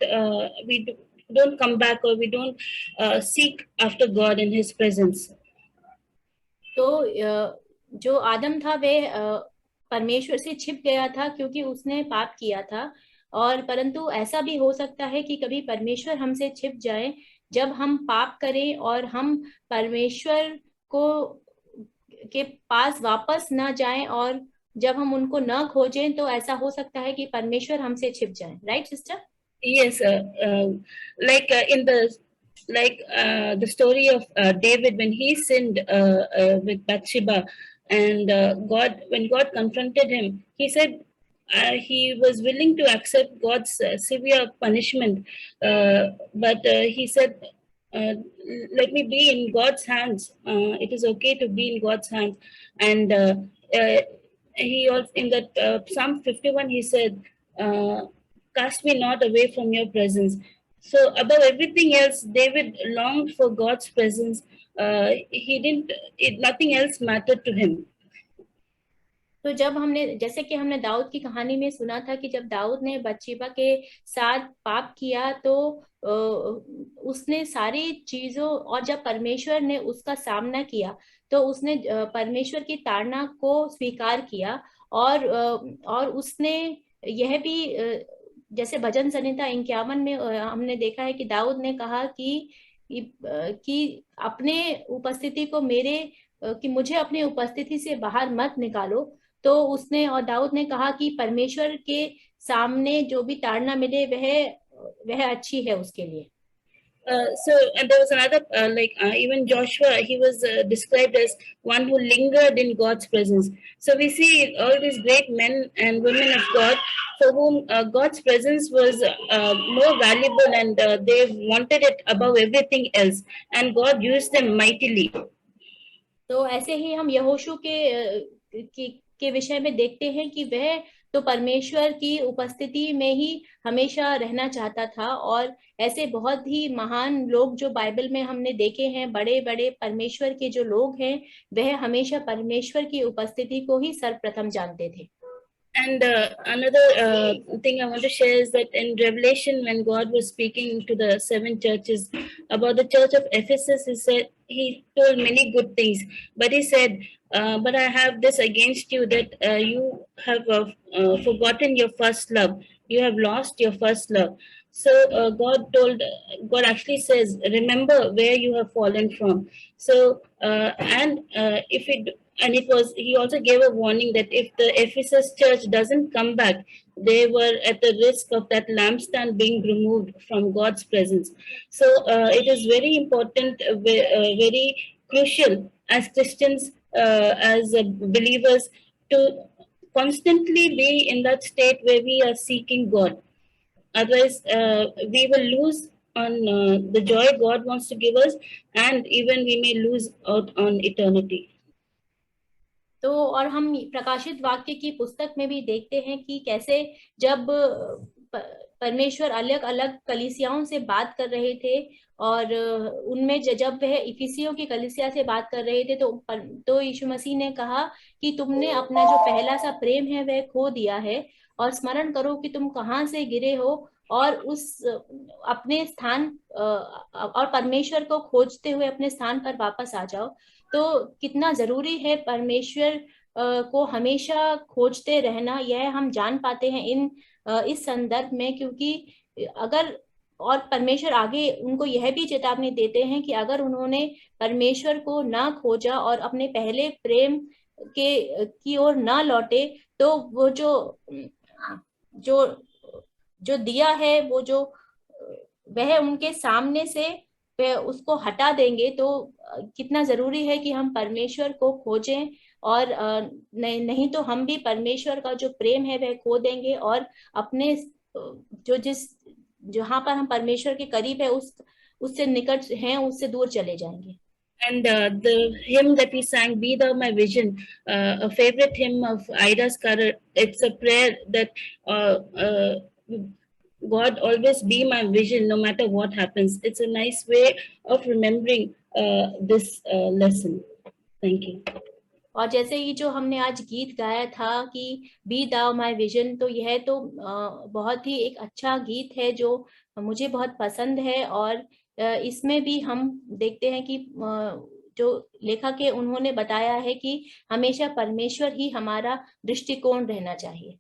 we don't come back or we don't seek after God in His presence. तो जो आदम था वह परमेश्वर से छिप गया था क्योंकि उसने पाप किया था. और परंतु ऐसा भी हो सकता है कि कभी परमेश्वर हमसे छिप जाए जब हम पाप करें और हम परमेश्वर को के पास वापस न जाएं, और जब हम उनको न खोजें तो ऐसा हो सकता है कि परमेश्वर हमसे छिप जाएं. Right sister? Yes, like in the story of David when he sinned with Bathsheba, and when God confronted him, he said he was willing to accept God's severe punishment, but he said, let me be in God's hands. It is okay to be in God's hands. And he also in that Psalm 51 he said, cast me not away from your presence. So above everything else, David longed for God's presence. Nothing else mattered to him. तो जब जैसे कि हमने दाऊद की कहानी में सुना था कि जब दाऊद ने बत्शेबा के साथ पाप किया तो उसने सारी चीजों, और जब परमेश्वर ने उसका सामना किया तो उसने परमेश्वर की ताड़ना को स्वीकार किया. और उसने यह भी, जैसे भजन संहिता 51 में हमने देखा है कि दाऊद ने कहा कि अपने उपस्थिति को कि मुझे अपनी उपस्थिति से बाहर मत निकालो. तो उसने और दाऊद ने कहा कि परमेश्वर के सामने जो भी ताड़ना मिले वह अच्छी है उसके लिए. So and there was another even Joshua, he was described as one who lingered in God's presence. So we see all these great men and women of God for whom God's presence was more valuable, and they wanted it above everything else, and God used them mightily. तो ऐसे ही हम यहोशू के विषय में देखते हैं कि वह तो परमेश्वर की उपस्थिति में ही हमेशा रहना चाहता था. और ऐसे बहुत ही महान लोग जो बाइबल में हमने देखे हैं, बड़े बड़े परमेश्वर के जो लोग हैं, वह हमेशा परमेश्वर की उपस्थिति को ही सर्वप्रथम जानते थे. And another thing I want to share is that in Revelation, when God was speaking to the 7 churches about the church of Ephesus, he told many good things, but he said, but I have this against you, that you have forgotten your first love. You have lost your first love. So God actually says, remember where you have fallen from. So, and if and he also gave a warning that if the Ephesus church doesn't come back, they were at the risk of that lampstand being removed from God's presence. So it is very important, very crucial as Christians, as believers, to constantly be in that state where we are seeking God. Otherwise, we will lose on the joy God wants to give us, and even we may lose out on eternity. तो और हम प्रकाशित वाक्य की पुस्तक में भी देखते हैं कि कैसे जब परमेश्वर अलग अलग कलीसियाओं से बात कर रहे थे, और उनमें जब वह इफिसियों की कलीसिया से बात कर रहे थे तो यीशु मसीह ने कहा कि तुमने अपना जो पहला सा प्रेम है वह खो दिया है, और स्मरण करो कि तुम कहाँ से गिरे हो, और उस अपने स्थान और परमेश्वर को खोजते हुए अपने स्थान पर वापस आ जाओ। तो कितना जरूरी है परमेश्वर को हमेशा खोजते रहना, यह हम जान पाते हैं इस संदर्भ में, क्योंकि अगर, और परमेश्वर आगे उनको यह भी चेतावनी देते हैं कि अगर उन्होंने परमेश्वर को ना खोजा और अपने पहले प्रेम की ओर ना लौटे, तो वो जो दिया है वो जो वह उनके सामने से उसको हटा देंगे। तो कितना जरूरी है कि हम परमेश्वर को खोजें, और नहीं तो हम भी परमेश्वर का जो प्रेम है वह खो देंगे, और अपने जहाँ पर हम परमेश्वर के करीब है उससे निकट हैं उससे दूर चले जाएंगे। And the hymn that we sang, Be Thou My Vision, a favorite hymn of Ida Scarrer, it's a prayer that God always be my vision no matter what happens. It's a nice way of remembering this lesson. Thank you. और जैसे ये जो हमने आज गीत गाया था कि बी दाउ माय विजन, तो यह तो बहुत ही एक अच्छा गीत है जो मुझे बहुत पसंद है, और इसमें भी हम देखते हैं कि जो लेखक है उन्होंने बताया है कि हमेशा परमेश्वर ही हमारा दृष्टिकोण रहना चाहिए।